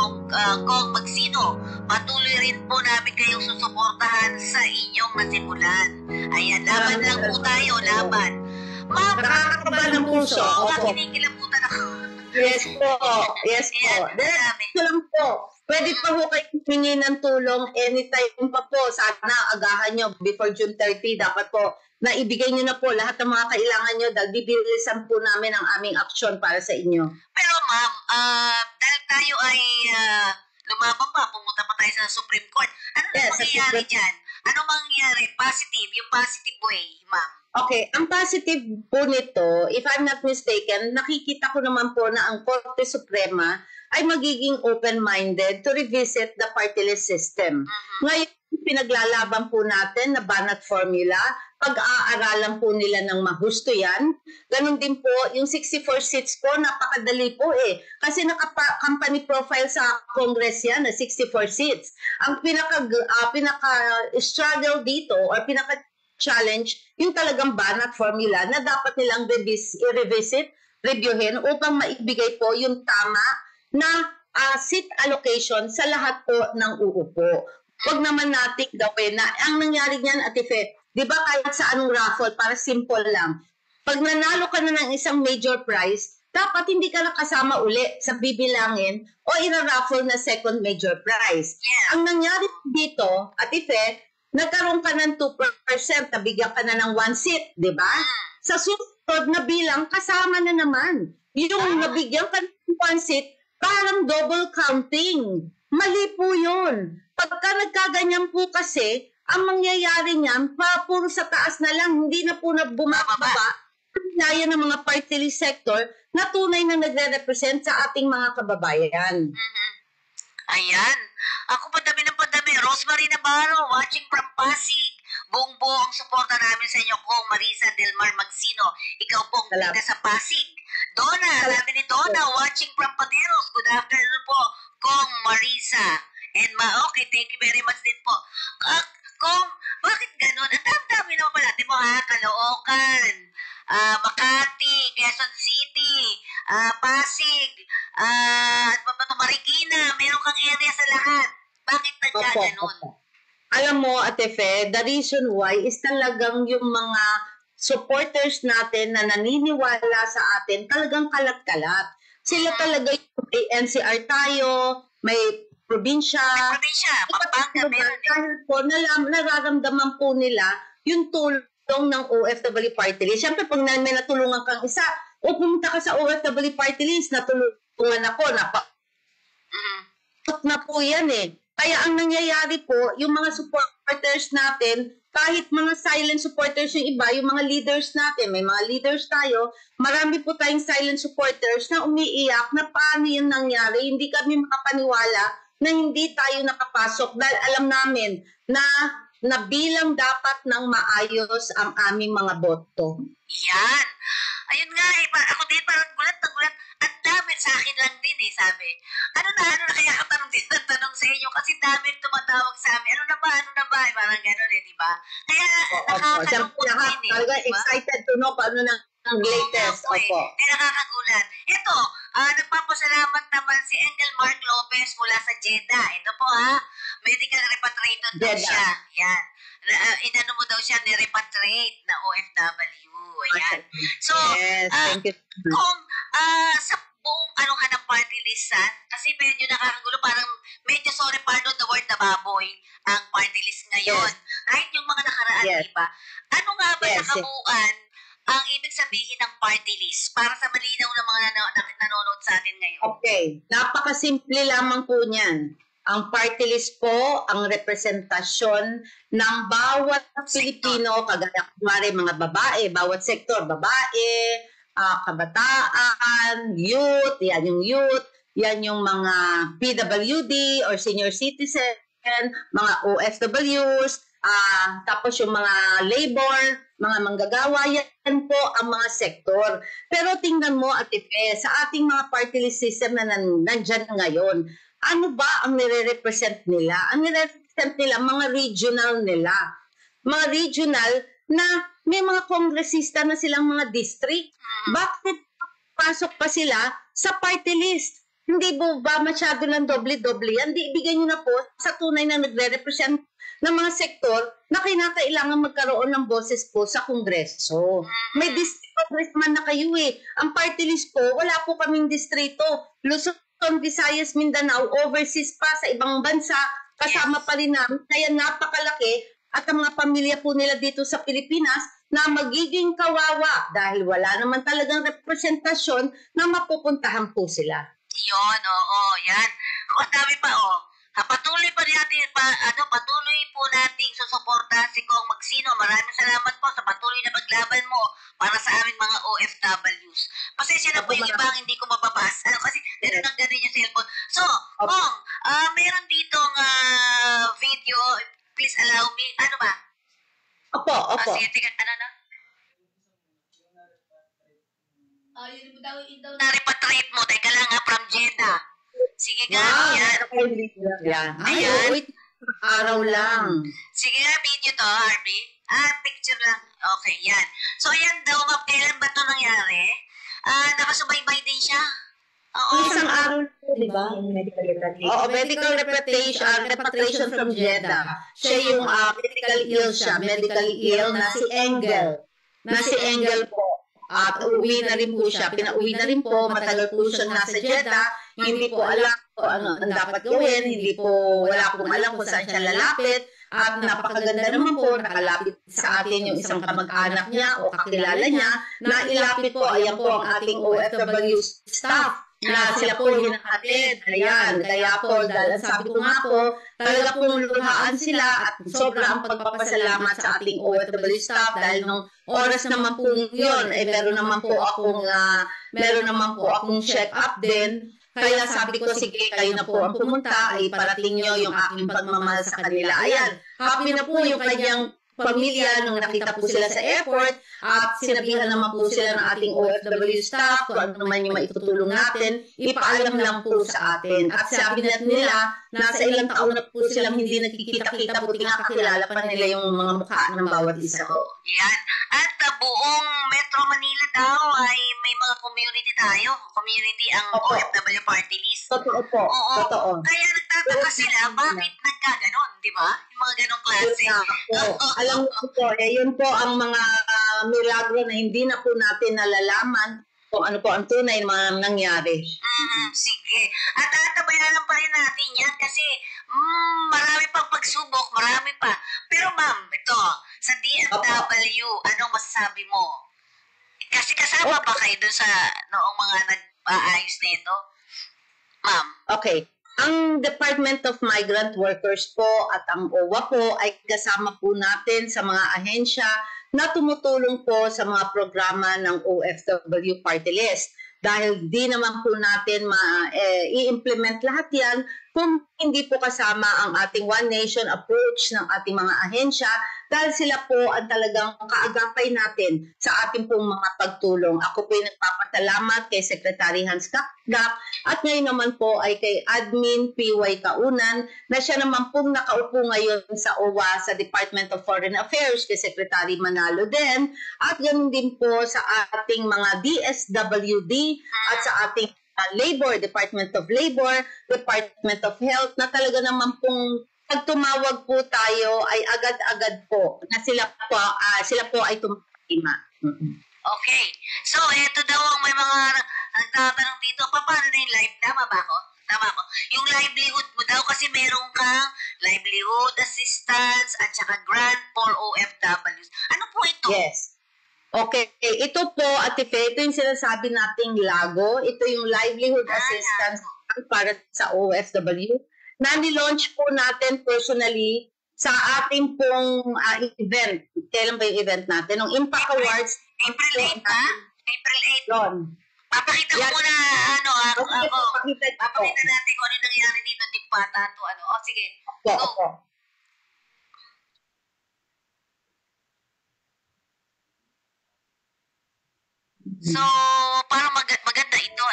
Kong Magsino. Patuloy rin po namin kayong susuportahan sa inyong nasimulan. Ayan, laban lang po tayo, laban. Ma'am, Nakakakaba ng puso. Opo. kinikilabutan ako. Yes po. Yes po. Ito lang po. Pwede pa ho kayo humingi ng tulong anytime pa po. Sana agahan nyo before June 30. Dapat po na ibigay nyo na po lahat ng mga kailangan nyo dahil bibilisan po namin ang aming aksyon para sa inyo. Pero ma'am, dahil tayo ay lumaban pa, pumunta pa tayo sa Supreme Court. Ano na mangyayari dyan? Ano mangyayari? Positive, yung positive way, ma'am. Okay, ang positive po nito, if I'm not mistaken, nakikita ko naman po na ang Korte Suprema ay magiging open-minded to revisit the party list system. Ngayon, pinaglalaban po natin na Banat formula, pag-aaralan po nila ng mahusto yan. Ganon din po, yung 64 seats po, napakadali po eh. Kasi company profile sa Congress yan na 64 seats. Ang pinaka-struggle dito or pinaka-challenge, yung talagang Banat formula na dapat nilang i-revisit, reviewin upang maibigay po yung tama na seat allocation sa lahat po ng uupo. Huwag naman natin gawin na ang nangyari niyan, Ate Fe, di ba kahit sa anong raffle, para simple lang. Pag nanalo ka na ng isang major prize, dapat hindi ka nakasama uli sa bibilangin o ira-raffle na second major prize. Yeah. Ang nangyari dito, Ate Fe, nagkaroon ka ng 2%, nabigyan ka na ng 1 seat, di ba? Sa susunod na bilang, kasama na naman. Yung nabigyan ka ng 1 seat, parang double counting. Mali po yun. Pagka nagkaganyan po kasi, ang mangyayari niyan, puro sa taas na lang, hindi na po na bumababa. Kaya ng mga party list sector na tunay na nagre-represent sa ating mga kababayan. Ayan. Ako padami ng padami. Rosemary Navarro, watching from Pasig. Buong-buo ang suporta namin sa inyo kong Marisa Delmar Magsino. Ikaw pong bida sa Pasig. Donna, sabi ni Donna, watching from Pateros. Good afternoon po, kong Marisa. And okay, thank you very much din po. Kong, bakit ganun? Ang dami naman pala. Di mo ha, Caloocan, Makati, Quezon City, Pasig, Marikina, meron kang area sa lahat. Bakit nagkaganon? Alam mo, Ate Fe, the reason why is talagang yung mga supporters natin na naniniwala sa atin, talagang kalat-kalat. Sila talaga yung NCR tayo, may probinsya. May probinsya, Pampanga, meron din. Dahil po, nararamdaman po nila yung tulong ng OFW Party List. Siyempre, pag may natulungan kang isa, o pumunta ka sa OFW Party List, natulungan ako, na po yan eh. Kaya ang nangyayari po, yung mga supporters natin, kahit mga silent supporters yung iba, yung mga leaders natin, may mga leaders tayo, marami po tayong silent supporters na umiiyak na paano yun nangyari. Hindi kami makapaniwala na hindi tayo nakapasok dahil alam namin na bilang dapat ng maayos ang aming mga boto. Yan. Ayun nga eh, ako din parang gulat na gulat. Ang dami sa akin lang din eh, sabi. Ano na kaya katanong din ang tanong sa inyo kasi dami tumatawag sa amin. Ano na ba? Parang gano'n eh, di ba? Kaya nakakalungkot din eh. Talaga excited to know paano na ang latest. Opo. Kaya nakakagulat. Ito, nagpapasalamat naman si Engel Mark Lopez mula sa Jeddah. Ito po medical repatriated daw siya. Yan. Inano mo daw siya ni-repatriate na OFW. Ayan. So, yes, thank you. Kung sa buong anuhan ng party listan? Kasi medyo nakakagulo, parang medyo, sorry, pardon the word, na baboy ang party list ngayon. Yes. Kahit yung mga nakaraan, Yes. di ba? Ano nga ba Yes, sa kabuuan ang ibig sabihin ng party list para sa malinaw ng mga nanonood sa atin ngayon? Okay. Napakasimple lamang po niyan. Ang party list po, ang representasyon ng bawat Pilipino, kagaya kumari mga babae, bawat sektor, babae, kabataan, youth, yan yung mga PWD or senior citizen, mga OFWs, tapos yung mga labor, mga manggagawa, yan po ang mga sektor. Pero tingnan mo, Ate Pe, sa ating mga party list system na nandyan ngayon, ano ba ang nire-represent nila? Ang nire-represent nila, mga regional nila. Mga regional na may mga kongresista na silang mga district. Bakit pasok pa sila sa party list? Hindi ba masyado ng doble-doble yan? Di ibigay nyo na po sa tunay na nagre-represent ng mga sektor na kinakailangan magkaroon ng boses po sa Kongreso. May district congressman na kayo eh. Ang party list po, wala po kaming distrito. Luzon, Visayas, Mindanao, overseas pa sa ibang bansa, kasama pa rin namin. Kaya napakalaki at ang mga pamilya po nila dito sa Pilipinas na magiging kawawa dahil wala naman talagang representasyon na mapupuntahan po sila. Yun, oo, yan. Ang dami pa, patuloy pa natin, patuloy po nating susuportahan si Kong Magsino. Maraming salamat po sa patuloy na paglaban mo para sa aming mga OFWs. Pasensya na po yung ibang hindi ko mababasa kasi ganun yung cellphone. So, Kong, meron ditong video. Please allow me. Ano ba? Opo. Sige, ano na? Yun daw na-repatriate mo. Teka lang from Jeddah. Sige nga, yan. Ayan. Wait, araw lang. Sige nga, video to, Harvey. Picture lang. Okay, yan. So, ayan daw, kailan ba ito nangyari? Nakasubaybay din siya. Oo. Isang araw lang, di ba? Oo, medical repatriation from Jeddah. Siya yung medically ill na si Engel po. At uuwi na rin po siya. Pinauwi na rin po. Matagal po siyang nasa Jeddah. Hindi po alam kung ano ang dapat gawin. Wala pong alam kung saan siya lalapit. At napakaganda naman po, nakalapit sa atin yung isang kamag-anak niya o kakilala niya. Nailapit po, ayan po ang ating OFW staff na sila po hinahatid. Ayan, kaya po, dahil sabi ko nga po, talaga pong luhaan sila at sobra ang pagpapasalamat sa ating OFW staff dahil nung oras naman po yun, meron naman po akong check-up din. Kaya sabi ko, sige, kayo na po ang pumunta, ay parating nyo yung aking pagmamahal sa kanila. Ayan, happy na po yung kanyang pamilya nung nakita po sila sa airport at sinabihan naman po sila ng ating OFW staff kung ano naman yung maitutulong natin, ipaalam lang po sa atin. At sabi nila, nasa ilang taon na po silang hindi nagkikita-kita, buti nga kakilala pa nila yung mga mukha ng bawat isa ko. Yan. At buong Metro Manila daw ay may mga community tayo. Community ang OFW party list. Totoo po. Oo. Totoo. Kaya nagtataka sila, bakit nagkaganon, di ba? Yung mga ganong klase. Alam mo po, yun po ang mga milagro na hindi na po natin nalalaman kung ano po ang tunay na mga nangyari. Sige. At tabayanan pa rin natin yan kasi marami pang pagsubok, marami pa. Pero ma'am, ito, sa DFW, anong masasabi mo? Kasi kasama ba kayo dun sa noong mga nag-aayos nito? Ma'am? Okay. Ang Department of Migrant Workers po at ang OWA po ay kasama po natin sa mga ahensya na tumutulong po sa mga programa ng OFW Party List. Dahil di naman po natin i-implement lahat yan kung hindi po kasama ang ating One Nation approach ng ating mga ahensya dahil sila po ang talagang kaagapay natin sa ating pong mga pagtulong. Ako po ay nagpapasalamat kay Secretary Hans Kakdak at ngayon naman po ay kay Admin PY Kaunan na siya naman pong nakaupo ngayon sa OWA sa Department of Foreign Affairs kay Secretary Manalo din at ganoon din po sa ating mga DSWD at sa ating Labor, Department of Labor, Department of Health na talaga naman pong pag tumawag po tayo ay agad-agad po na sila po ay tumatima. Okay. So, eto daw ang may mga nagtatanong dito. Paano na yung live? Tama ba ako? Tama ako. Yung livelihood mo daw kasi meron kang livelihood assistance at saka grant for OFWs. Ano po ito? Yes. Okay, ito po, Ate Fe, ito yung sinasabi nating LAGO. Ito yung Livelihood Assistance para sa OFW na nilaunch po natin personally sa ating pong event. Kailan ba yung event natin? Nung Impact Awards. April 8 ba? April 8. Yun. Papakita ko muna, ako. Papakita natin kung ano nangyari dito. Hindi ko pa ata ito, O, sige. Go. So, parang maganda ito,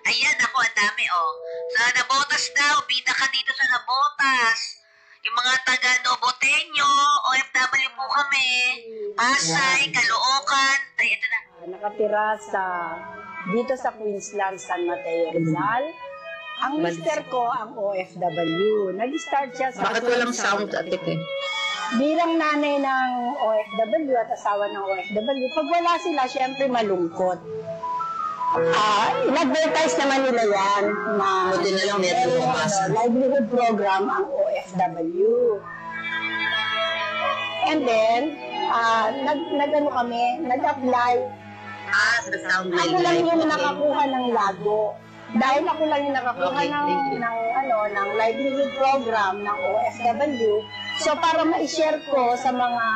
Ayan, ako, ang dami, Sa Nabotas daw, bida ka dito sa Nabotas. Yung mga taga Noboteño, OFW po kami. Pasay, Caloocan. Ay, ito na. Nakatira dito sa Queensland, San Mateo, Rizal. Ang mister ko, ang OFW. Nag-start siya sa... Bakit walang sound, Ate Fe? Bilang nanay ng OFW at asawa ng OFW, pag wala sila, syempre malungkot. In-advertise naman nila yan na Buti na lang meron lumabas. livelihood program ang OFW. And then, nag-apply. Sa sound may Ako lang live. yung Okay. nakakuha ng LAGO. Dahil ako lang yung nakakuha Okay, thank you. ng livelihood program ng OFW. So para ma-share ko sa mga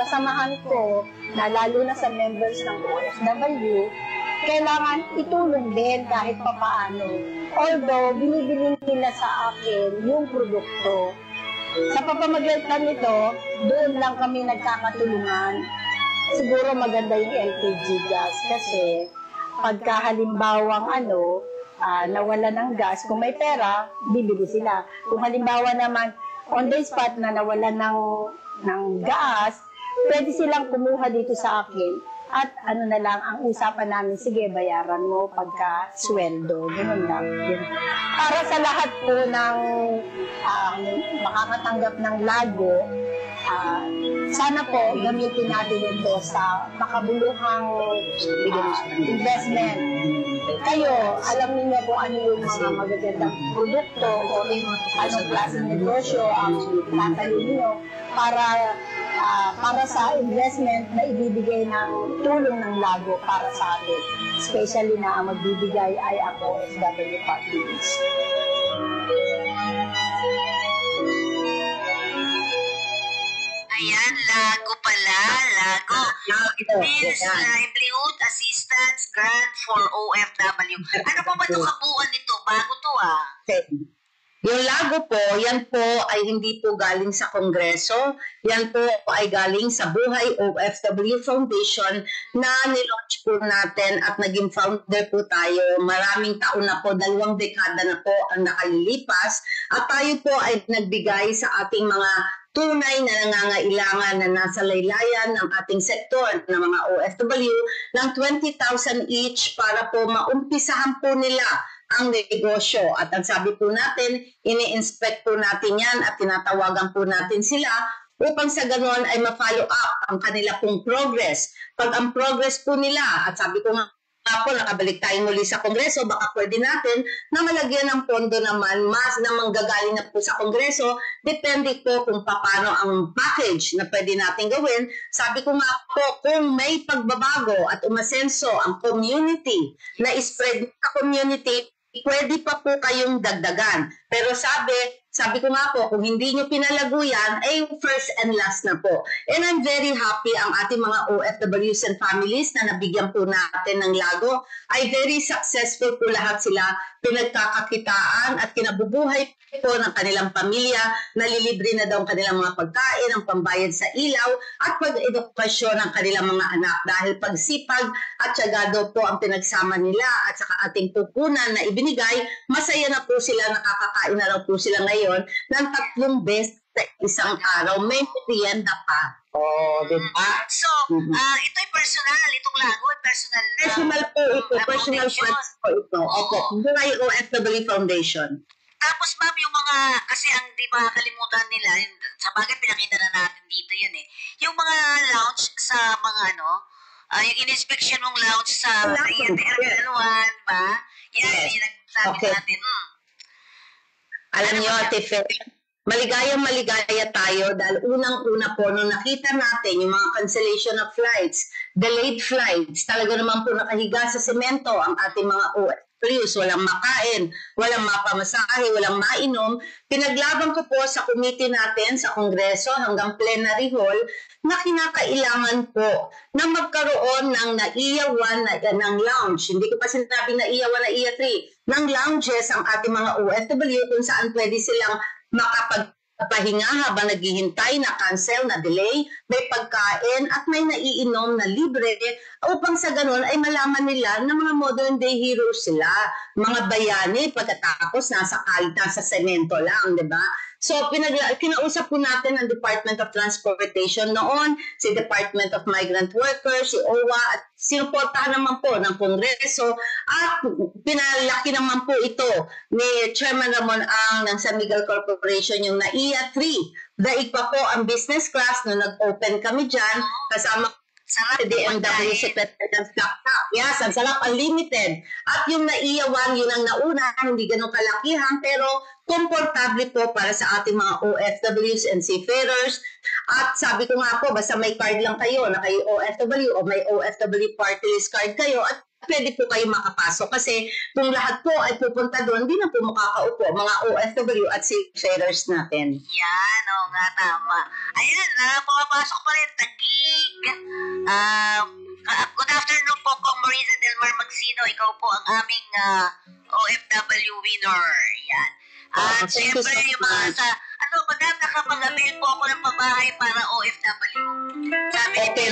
kasamahan ko, na lalo na sa members ng OFW, kailangan itulong din kahit papaano. Although, binibili nila sa akin yung produkto. Sa pamamagitan nito, doon lang kami nagkakatulungan. Siguro maganda yung LPG gas kasi pagka halimbawang nawala ng gas, kung may pera, bibili sila. Kung halimbawa naman on the spot na nawala ng gas, pwede silang kumuha dito sa akin. At na lang, ang usapan namin, sige, bayaran mo pagka sweldo. Ganun lang. Para sa lahat po ng makakatanggap ng LAGO, sana po gamitin natin ito sa makabuluhang investment. Kayo, alam niyo kung ano yung mga magagandang produkto o anong klaseng negosyo ang tatayo niyo para sa investment na ibibigay ng tulong ng LAGO para sa atin. Especially na ang magbibigay ay ako, OFW Party List. Ayan, LAGO pala, LAGO. It means Livelihood Assistance Grant for OFW. Ano pa ba ito kabuuan nito? Bago to Yung LAGO po, yan po ay hindi po galing sa Kongreso. Yan po ay galing sa Buhay OFW Foundation na nilaunch po natin at naging founder po tayo. Maraming taon na po, 2 dekada na po ang nakalilipas. At tayo po ay nagbigay sa ating mga tunay na nangangailangan na nasa laylayan ng ating sektor ng mga OFW ng 20,000 each para po maumpisahan po nila ang negosyo. At ang sabi po natin, ini-inspect po natin yan at tinatawagan po natin sila upang sa ganoon ay ma-follow up ang kanila pong progress. Pag ang progress po nila, at sabi ko nga po, nakabalik tayo muli sa Kongreso, baka pwede natin na malagyan ng pondo naman, mas na manggagaling na po sa Kongreso, depende po kung paano ang package na pwede natin gawin. Sabi ko nga po, kung may pagbabago at umasenso ang community na spread sa community, pwede pa po kayong dagdagan. Pero sabi ko nga po, kung hindi nyo pinalago yan, ay first and last na po. And I'm very happy ang ating mga OFWs and families na nabigyan po natin ng LAGO. Ay very successful po lahat sila, pinagkakakitaan at kinabubuhay po ng kanilang pamilya, nalilibre na daw ang kanilang mga pagkain, ang pambayad sa ilaw, at pag-edukasyon ng kanilang mga anak. Dahil pagsipag at tiyagado po ang pinagsama nila at saka ating pupunan na ibinigay, masaya na po sila, nakakakain na raw po sila ngayon ng 3 beses sa isang araw. May merienda pa. Di ba? So, ito'y personal, itong LAGO ay personal. Personal po ito. Personal funds po ito. Opo. Buhay OFW Foundation. Tapos ma'am, yung mga, kasi ang di ba kalimutan nila, sa bagay pinakita na natin dito yun yung mga launch sa mga yung in-inspection mong lounge sa Lounge, Terminal 1, ba? Yan, Yes. yung nagsabi Okay. natin. Alam niyo, Ate Fe, maligaya tayo dahil unang-una po, nung nakita natin yung mga cancellation of flights, delayed flights, talaga naman po nakahiga sa semento ang ating mga OFWs, walang makain, walang mapamasahe, walang mainom. Pinaglaban ko po sa committee natin sa Kongreso hanggang plenary hall na kinakailangan po na magkaroon ng NAIA 1 ng lounge. Hindi ko pa sinabi NAIA 1, NAIA 3 ng lounges ang ating mga OFW kung saan pwede silang makapagpahinga habang naghihintay, na cancel, na delay, may pagkain at may naiinom na libre upang sa ganun ay malaman nila na mga modern day heroes sila, mga bayani pagkatapos nasa semento lang, di ba? So, kinausap po natin ang Department of Transportation noon, si Department of Migrant Workers, si OWA, at sinuportahan naman po ng Kongreso, at pinalaki naman po ito ni Chairman Ramon Ang ng San Miguel Corporation, yung NAIA 3. Daig pa po ang business class nung nag-open kami dyan, kasama Sarap si DMW Secretary ng Stock. Yes, ang sarap, unlimited. At yung NAIA 1, yun ang nauna, hindi ganun kalakihan, pero komportable po para sa ating mga OFWs and seafarers. At sabi ko nga po, basta may card lang kayo na kayo OFW o may OFW party list card kayo, at pwede po kayo makapasok. Kasi kung lahat po ay pupunta doon, hindi na po makakaupo mga OFW at seafarers natin. Yan, oo nga, tama. Ayan, pumapasok pa rin, Taguig. Good afternoon po, Kong Marisa Delmar Magsino. Ikaw po ang aming OFW winner. Yan. At thank you syempre, so yung mga much. sa, madam, nakapag-avail po ako ng pabahay para OFW. Sabi ni Okay,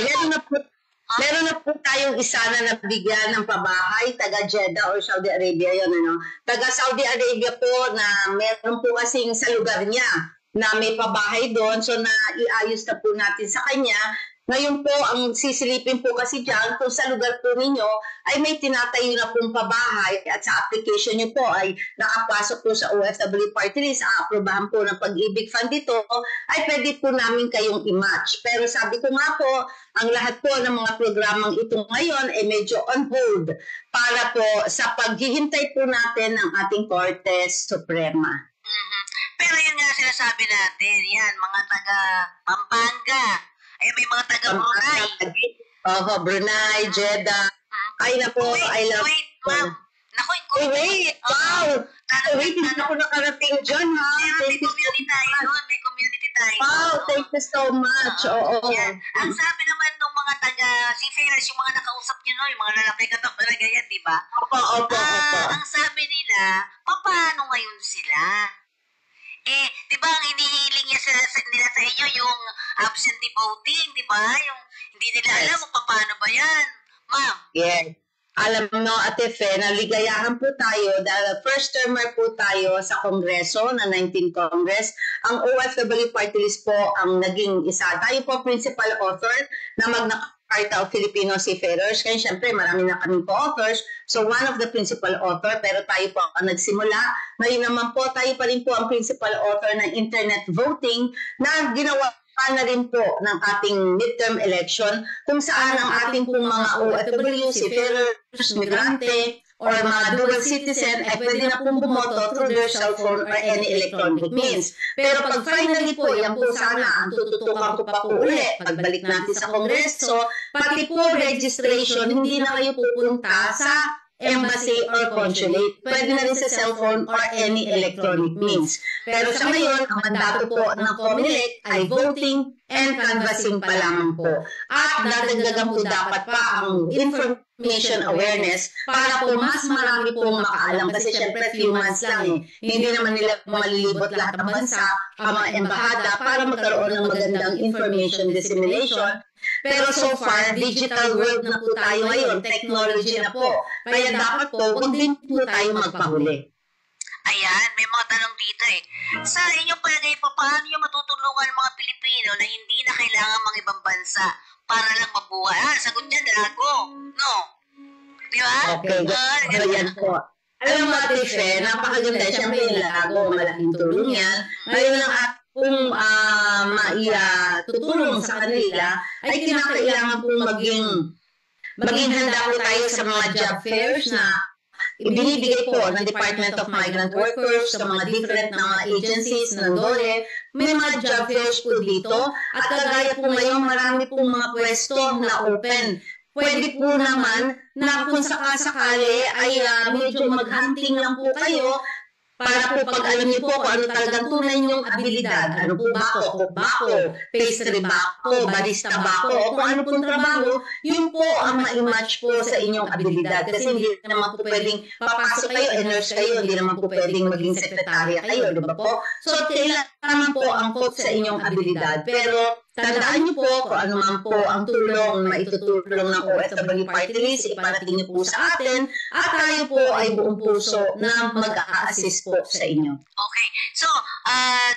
meron na po tayong isa na nabigyan ng pabahay, taga Jeddah or Saudi Arabia yun, ano. Taga Saudi Arabia po na meron po kasing sa lugar niya na may pabahay doon, so na iayos na po natin sa kanya. Ngayon po, ang sisilipin po kasi dyan, kung sa lugar po ninyo ay may tinatayo na pong pabahay at sa application nyo po ay nakapasok po sa OFW Party List, aaprobahan po ng Pag-ibig Fund dito, ay pwede po namin kayong i-match. Pero sabi ko nga po, ang lahat po ng mga programang ito ngayon ay medyo on hold para po sa paghihintay po natin ng ating Korte Suprema. Mhm. Pero yun nga sinasabi natin, yan, mga taga Pampanga, ay may mga taga Brunei. Brunei, Jeddah. Ay na po, I love Wait, ma'am. Naku, yung Wait, wow! Wait, hindi ako nakarating dyan, ha? May community tayo doon, may community tayo. Wow, thank you so much. Oo. Yan. Ang sabi naman ng mga taga seafarers, yung mga nakausap nyo no, yung mga lalaki katap talaga yan, di ba? Opo. Ang sabi nila, paano ngayon sila? Di ba ang inihiling nila sa inyo yung absentee voting, di ba? Yung hindi nila alam kung paano ba yan. Ma'am. Yes. Alam mo, Ate Fe, naligayahan po tayo dahil first termer po tayo sa Kongreso, na 19th Congress. Ang OFW Party List po ang naging isa. Tayo po principal author na Magna Carta of Filipino Seafarers. Kaya syempre, marami na kaming co-authors. So, one of the principal author, pero tayo po ang nagsimula. Ngayon naman po, tayo pa rin po ang principal author ng internet voting na ginawa na rin po ng ating midterm election kung saan ang ating pong mga OFW, seafarers, migrante, or mga dual citizen ay pwede na pong bumoto through their cell phone or any electronic means. Pero pag finally po, yan po sana ang tututukan ko pa po ulit pagbalik natin sa Kongreso, pati po registration, hindi na kayo pupunta sa embassy or consulate. Pwede na rin sa cellphone or any electronic means. Pero sa ngayon, ang mandato po ng COMELEC ay voting and canvassing pa lamang po. At dadagdagan po dapat pa ang information awareness para po mas marami pong makaalam. Kasi syempre few months lang eh. Hindi naman nila malilibot lahat ng bansa, ang mga embahada para magkaroon ng magandang information dissemination. Pero so far, digital world na po tayo ngayon, technology na po. Kaya dapat po, huwag din po tayo magpahuli. Ayan, may mga tanong dito eh. Sa inyong palagay po, paano nyo matutulungan ang mga Pilipino na hindi na kailangan mga ibang bansa para lang mabuhay? Sagot niya, Drago. No? Di ba? Okay, ganyan po. Alam mo, Ate Fe, napakaganda. Siyempre yung Lago, malaking tulong yan. Ngayon lang kung tutulong sa kanila, ay kinakailangan pong maging Maging handa po tayo sa mga job fairs na ibinibigay po ng Department of Migrant Workers sa mga different na mga agencies ng DOLE. May mga job fairs po dito. At kagaya po ngayon, marami pong mga pwesto na open. Pwede po naman na kung sakasakali ay medyo mag-hunting lang po kayo para po pag alam niyo po kung ano talagang tunay niyong abilidad. Ano po ba ako? Cook ba ako? Pastry ba ako? Barista ba ako? O kung ano pong trabaho, yun po ang ma-match po sa inyong abilidad. Kasi hindi naman po pwedeng papasok kayo, nurse kayo, hindi naman po pwedeng maging sekretarya kayo, di ba po? So, kailangan po angkop sa inyong abilidad. Pero, tandaan niyo po kung ano man po ang tulong na itutulong ng OFW Party List, iparating niyo po sa atin at tayo po ay buong puso na mag-a-assist po sa inyo. Okay. So,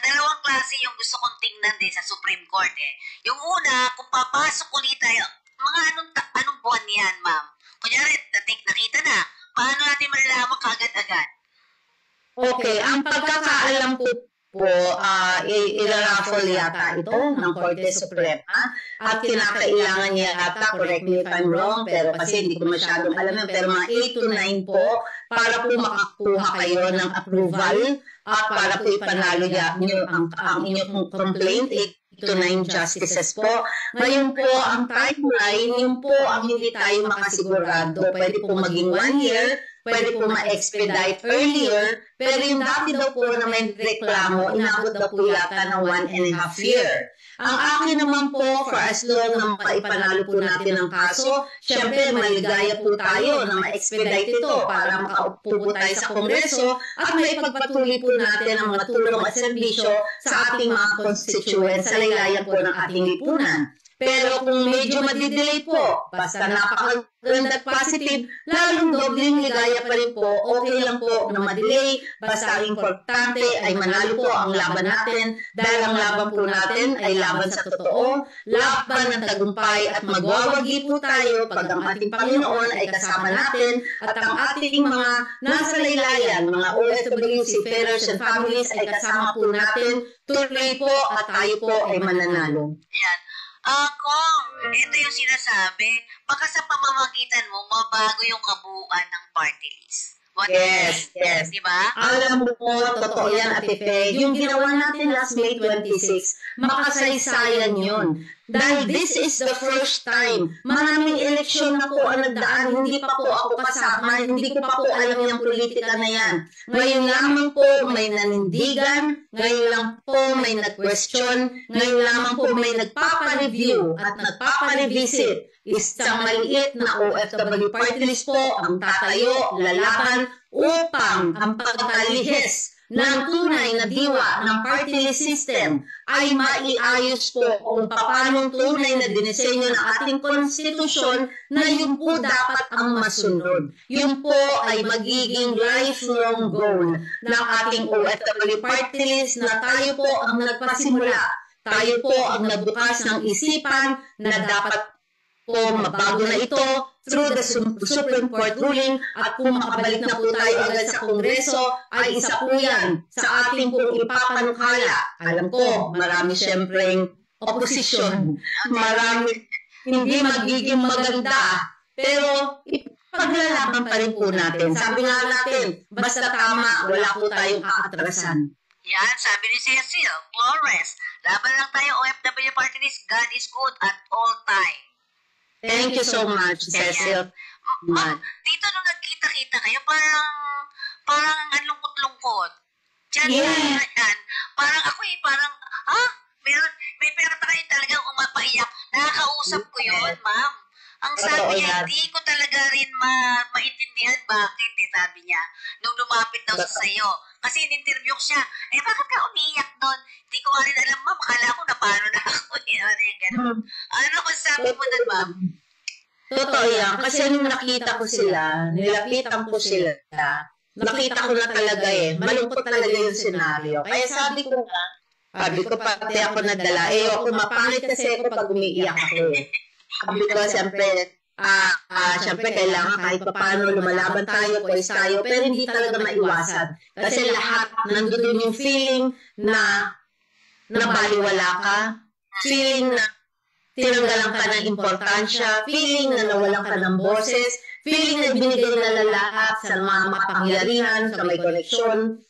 dalawang klase yung gusto kong tingnan din sa Supreme Court eh. Yung una, kung papasok ulit tayo, mga anong buwan yan, ma'am? Kunyari, nakita na, paano natin malalaman kagad-agad? Okay, ang pagkakaalam po ilaraffle yata ito ng Korte Suprema at kinakailangan niya yata, correct me if I'm wrong, pero kasi hindi ko masyadong alam yun, pero mga 8 to 9 po para po makakuha kayo ng approval at para po ipanalo niyo ang inyong complaint, 8 to 9 justices po. Ngayon po, ang timeline, yun po ang hindi tayo makasigurado. Pwede po maging 1 year, pwede po ma-expedite earlier, pero yung dati daw po na may reklamo, inabot daw po yata ng 1.5 year. Ang akin naman po, for as long na maipanalo po natin ang kaso, syempre maligaya po tayo na ma-expedite ito para makaupo po tayo sa Kongreso at maipagpatuloy po natin ang mga tulong at serbisyo sa ating mga constituents sa laylayan po ng ating lipunan. Pero kung medyo madidelay po, basta napakaganda at positive, lalong dobling ligaya pa rin po, okay lang po na madelay, basta ang importante ay manalo po ang laban natin dahil ang laban po natin ay laban sa totoo, laban ng tagumpay at magwawagi po tayo pag ang ating Panginoon ay kasama natin at ang ating mga nasa laylayan, mga OFW, seafarers and families ay kasama po natin, tuloy po at tayo po ay mananalo. Yan. Kung ito yung sinasabi, baka sa pamamagitan mo, mabago yung kabuuan ng party list. Yes. Diba? Alam mo po, totoo yan, Ate Fe. Yung ginawa natin last May 26, makasaysayan yun. Dahil this is the first time. Maraming eleksyon na po ang nagdaan. Hindi pa po ako kasama. Hindi ko pa po alam yung politika na yan. Ngayon lamang po may nanindigan. Ngayon lang po may nag-question. Ngayon lamang po may nagpapa-review at nagpapa-revisit. Isang maliit na OFW party list po ang tatayo, lalaban upang ang pagkalihis ng tunay na diwa ng party list system ay maiayos po kung paano tunay na dinisenyo ng ating konstitusyon na yun po dapat ang masunod. Yun po ay magiging lifelong goal ng ating OFW party list na tayo po ang nagpasimula. Tayo po ang nagbukas ng isipan na dapat po mabago na ito through the Supreme Court ruling at kung makabalik na po tayo agad sa Kongreso ay isa po yan sa ating pong ipapanukala. Alam ko, marami siyempreng opposition, marami hindi magiging maganda, pero ipaglalaban pa rin po natin. Sabi nga natin, basta tama, wala po tayong aatrasan. Yan, sabi ni Cecil Flores, laban lang tayo OFW party list, God is good at all time. Thank you so much, Cecil. Ma'am, dito nung nagkita-kita kayo, parang ang lungkot-lungkot. Diyan, yan. Parang ako may pera pa kayo talagang umapaiyak. Nakakausap ko yun, ma'am. Ang sabi niya, hindi ko talaga rin maintindihan bakit, sabi niya, nung lumapit daw sa sayo. Kasi in-interview ko siya, bakit ka umiiyak doon? Hindi ko rin alam, ma'am, akala ko napano na ako. Ano kung sabi mo doon, ma'am? Totoo yan. Kasi nung nakita ko sila, nilapitan ko sila, nakita ko na talaga malungkot talaga yung senaryo. Kaya sabi ko pati ako nadala, ako mapangit kasi ako pag umiiyak ako. Sabi ko, siyempre kailangan kahit paano lumalaban tayo, poise tayo, pero hindi talaga maiwasan. Kasi lahat, nandun yung feeling na baliwala ka, feeling na tinanggalan ka ng importansya, feeling na nawalan ka ng boses, feeling na binigay na lahat sa mga makapangyarihan, sa may koneksyon.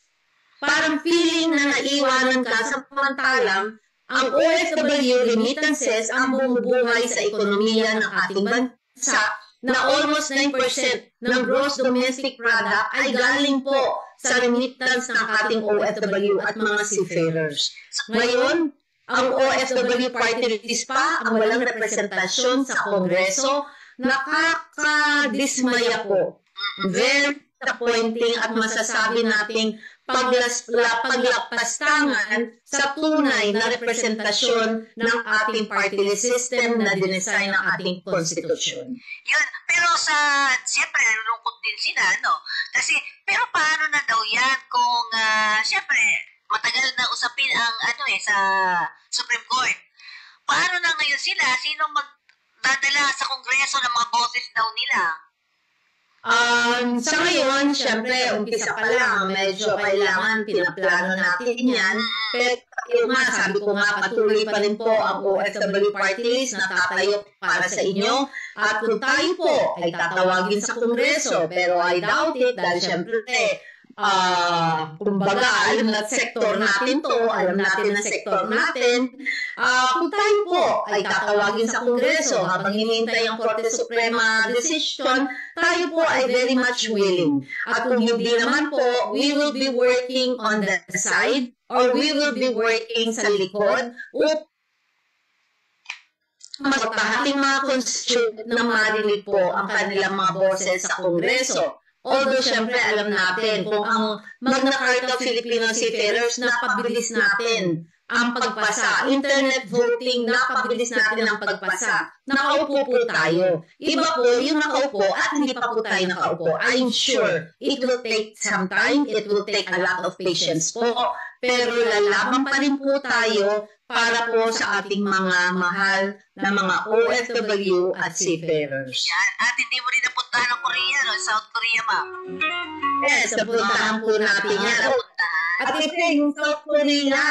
Parang feeling na naiwanan ka samantalang ang OFW remittances ang bumubuhay sa ekonomiya ng ating bansa na almost 9% ng gross domestic product ay galing po sa remittance ng ating OFW at mga seafarers. Ngayon, ang OFW party list pa ang walang representasyon sa Kongreso, nakakadismaya po. Very disappointing at masasabi nating paglagpastangan sa tunay na representasyon ng ating party list system na dinesign ng ating konstitusyon. Yun, pero siyempre, nalulungkot din sila, no? Kasi, pero paano na daw yan kung, siyempre, matagal na usapin ang, sa Supreme Court. Paano na ngayon sila? Sinong magdadala sa Kongreso ng mga boses daw nila? Sa ngayon, syempre, umpisa pa lang, medyo kailangan pinaplano natin yan. Pero sabi ko nga, patuloy pa rin po ang OFW party list na tatayo para sa inyo. At kung tayo po ay tatawagin sa Kongreso, pero I doubt it dahil syempre, kumbaga, alam na sektor natin to, alam natin na sektor natin. Kung tayo po ay tatawagin sa Kongreso habang hinihintay ang Korte Suprema decision, tayo po ay very much willing. At kung hindi naman po, we will be working on the side or we will be working sa likod magpahating mga constituent na marinig po ang kanilang mga boses sa Kongreso. Although, syempre, alam natin kung ang Magna Carta Filipino Seafarers, napabilis natin ang pagpasa. Internet voting, napabilis natin ang pagpasa. Nakaupo po tayo. Iba po yung nakaupo at hindi pa po tayo nakaupo. I'm sure it will take some time, it will take a lot of patience po. Pero lalaban pa rin po tayo para po sa ating mga mahal na mga OFW at seafarers. Yan. At hindi mo rin napuntahan ng Korea, no? South Korea, ma'am. Yes, napuntahan po natin yan. At ito yung South Korea.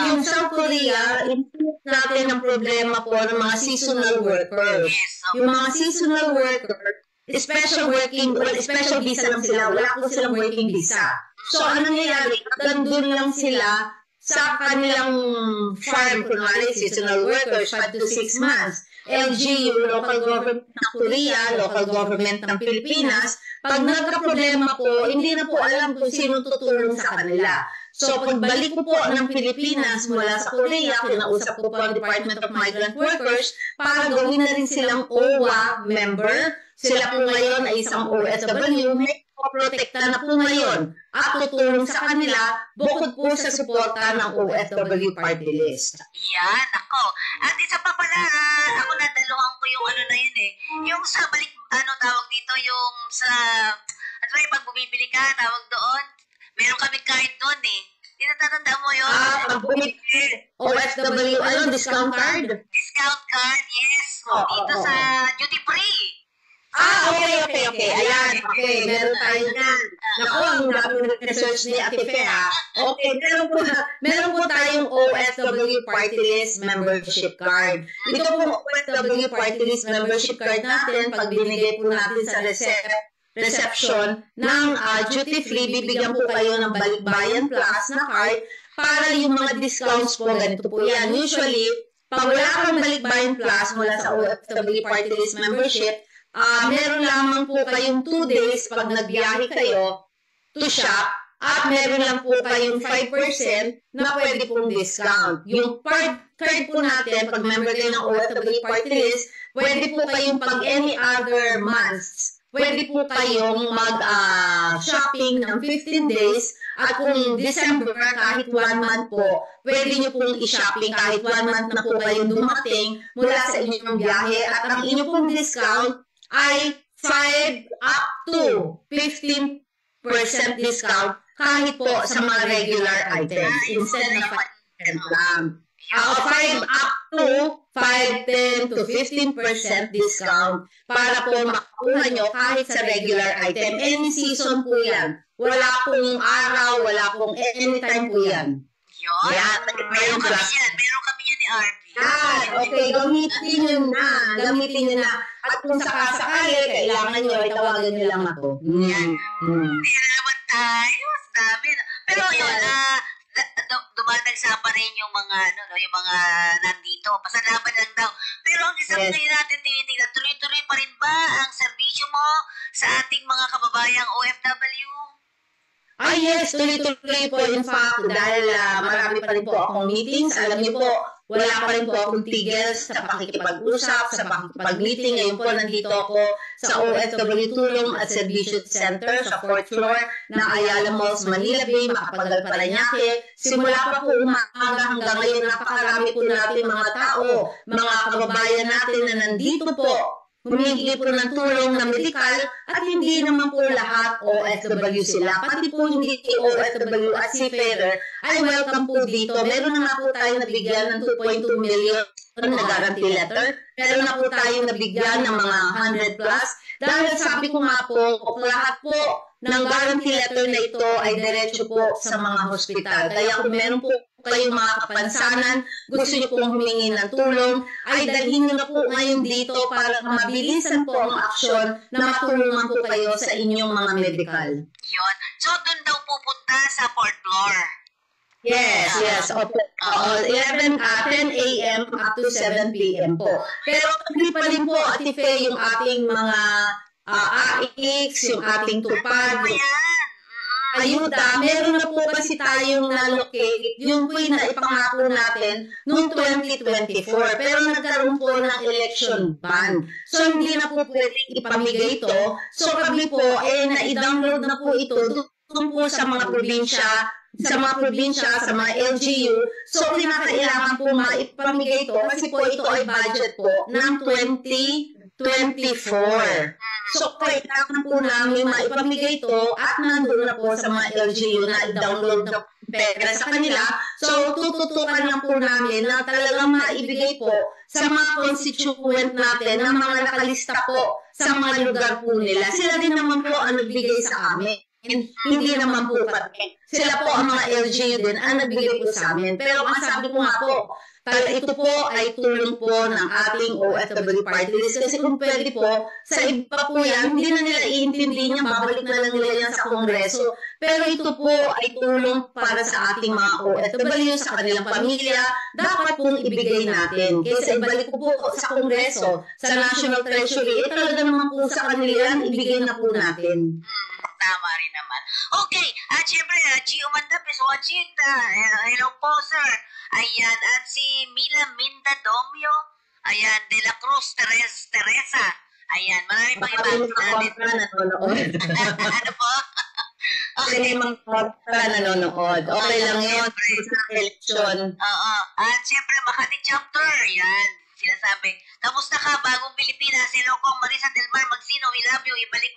Yung South Korea, improve natin ang problema po ng mga seasonal workers. Yung mga seasonal workers, special visa lang sila. Wala po silang working visa. So, ano nangyayari? Nandun lang sila sa kanilang farm, kunwari, seasonal workers, 5 to 6 months. LGU, local government ng Korea, local government ng Pilipinas, pag nagka-problema po, hindi na po alam kung sino tutulong sa kanila. So, pagbalik ko po ng Pilipinas mula sa Korea, kinausap ko po ang Department of Migrant Workers para gawin na rin silang OWA member. Sila po ngayon ay isang OFW, may protekta na po ngayon at tutulong sa kanila bukod po sa suporta ng OFW party list. Yan, ako. At isa pa pala, ako nadaluhan ko yung na yun yung sa balik, tawag dito, yung sa, pag bumibili ka, tawag doon, meron kami card doon Tinatanda mo yun? Pag bumibili, OFW, discount card? Discount card, yes. Dito sa duty free. Okay. Ayan, okay. Meron tayo na. Naku, ang daming research ni Ate Fea. Okay, meron po tayong OFW Party List Membership Card. Ito po OFW Party List Membership Card natin, pag binigay po natin sa reception ng duty free, bibigyan po kayo ng Balikbayan Plus na card para yung mga discounts po, ganito po yan. Usually, pag wala kang Balikbayan Plus mula sa OFW Party List Membership, meron lamang po kayong 2 days pag nagbiyahe kayo to shop at meron lang po kayong 5% na pwede pong discount. Yung card po natin, pag member kayo ng OFW Party List, pwede po kayong pag any other months, pwede po kayong mag-shopping ng 15 days at kung December, kahit 1 month po, pwede nyo pong i-shopping kahit 1 month na po kayong dumating mula sa inyong biyahe at ang inyong pong discount ay 5 up to 15% discount kahit po sa mga regular items instead na 5% lang. 5 up to 5, 10 to 15% discount para po makakuha nyo kahit sa regular item. Any season po yan. Wala pong araw, wala pong anytime po yan. Yun. Meron kami yan ni RB. Okay, gamitin nyo na. Gamitin nyo na. At kung sakasakali, kailangan nyo, ay tawagan nyo lang ako. Hindi na naman tayo. Dami na. Pero yun, dumadagsa pa rin yung mga, yung mga nandito. Pasalamat lang daw. Pero ang isang ngayon natin tinitingnan, tuloy-tuloy pa rin ba ang serbisyo mo sa ating mga kababayang OFW? Yes, tuloy-tuloy po. In fact, dahil marami pa rin po akong meetings, alam niyo po, wala pa rin po akong tigil sa pakikipag-usap, sa pakikipag-meeting. Ngayon po, nandito ako sa OFW Tulong at Servicio Center sa 4th floor ng Ayala Malls, Manila Bay, Macapagal, Parañaque. Simula pa po umaga hanggang ngayon, napakarami po natin mga tao, mga kababayan natin na nandito po. Humingi po ng tulong na medikal at hindi naman po lahat OFW sila. Pati po hindi OFW at seafarer ay welcome po dito. Meron na nga po tayo nabigyan ng 2.2 million na guarantee letter. Meron na po tayo nabigyan ng mga 100 plus. Dahil sabi ko nga po, lahat po ng guarantee letter na ito ay diretso po sa mga hospital. Kaya kung meron po kayong mga kapansanan, gusto niyo pong humingi ng tulong, ay dalhin niyo na po ngayon dito para mabilisan po ang aksyon na matulungan po kayo sa inyong mga medical. Yun. So, doon daw pupunta sa 4th floor. Yes. Opo. 10 a.m. up to 7 p.m. po. Pero hindi pa rin po, Ate Faye, yung ating mga AIX, yung ating tupad, ayuda, meron na po kasi tayong na-locate, yung po na ipangako natin noong 2024. Pero nagkaroon po ng election ban. So, hindi na po pwedeng ipamigay ito. So, kami po, na-download na po ito doon po sa mga probinsya, sa mga LGU. So, kinakailangan po maipamigay ito kasi po ito ay budget po ng 2024. So, kailangan po namin maipamigay ito at nandun na po sa mga LGU na i-download na pera sa kanila. So, tututukan lang po namin na talagang maibigay po sa mga constituent natin na mga nakalista po sa mga lugar po nila. Sila din naman po ang nagbigay sa amin. Hindi naman po kami. Sila po ang mga LGU din ang nagbigay po sa amin. Pero ang sabi ko nga po, ito po ay tulong po ng ating OFW party list. Kasi kung pwede po, sa iba po yan, hindi na nila iintindihin yan, babalik na lang nila yan sa Kongreso. Pero ito po ay tulong para sa ating mga OFW, sa kanilang pamilya, dapat pong ibigay natin. Kaysa ibalik ko po sa Kongreso, sa National Treasury, talaga naman po sa kanila yan, ibigay na po natin. Tama rin naman. Okay, at syempre, G. Umandap is watching. Hello po, sir. Ayan, at si Mila Minda Domio. Ayan, De La Cruz Teresa. Ayan, marami pang iba. Ano po? Okay, mga kontra nanonood. Okay lang yun. Sa election. Oo. At syempre, Makati Chapter. Yan. Sinasabi, kamusta ka, bagong Pilipinas? Hello ko, Marisa Del Mar Magsino, we love you. Ibalik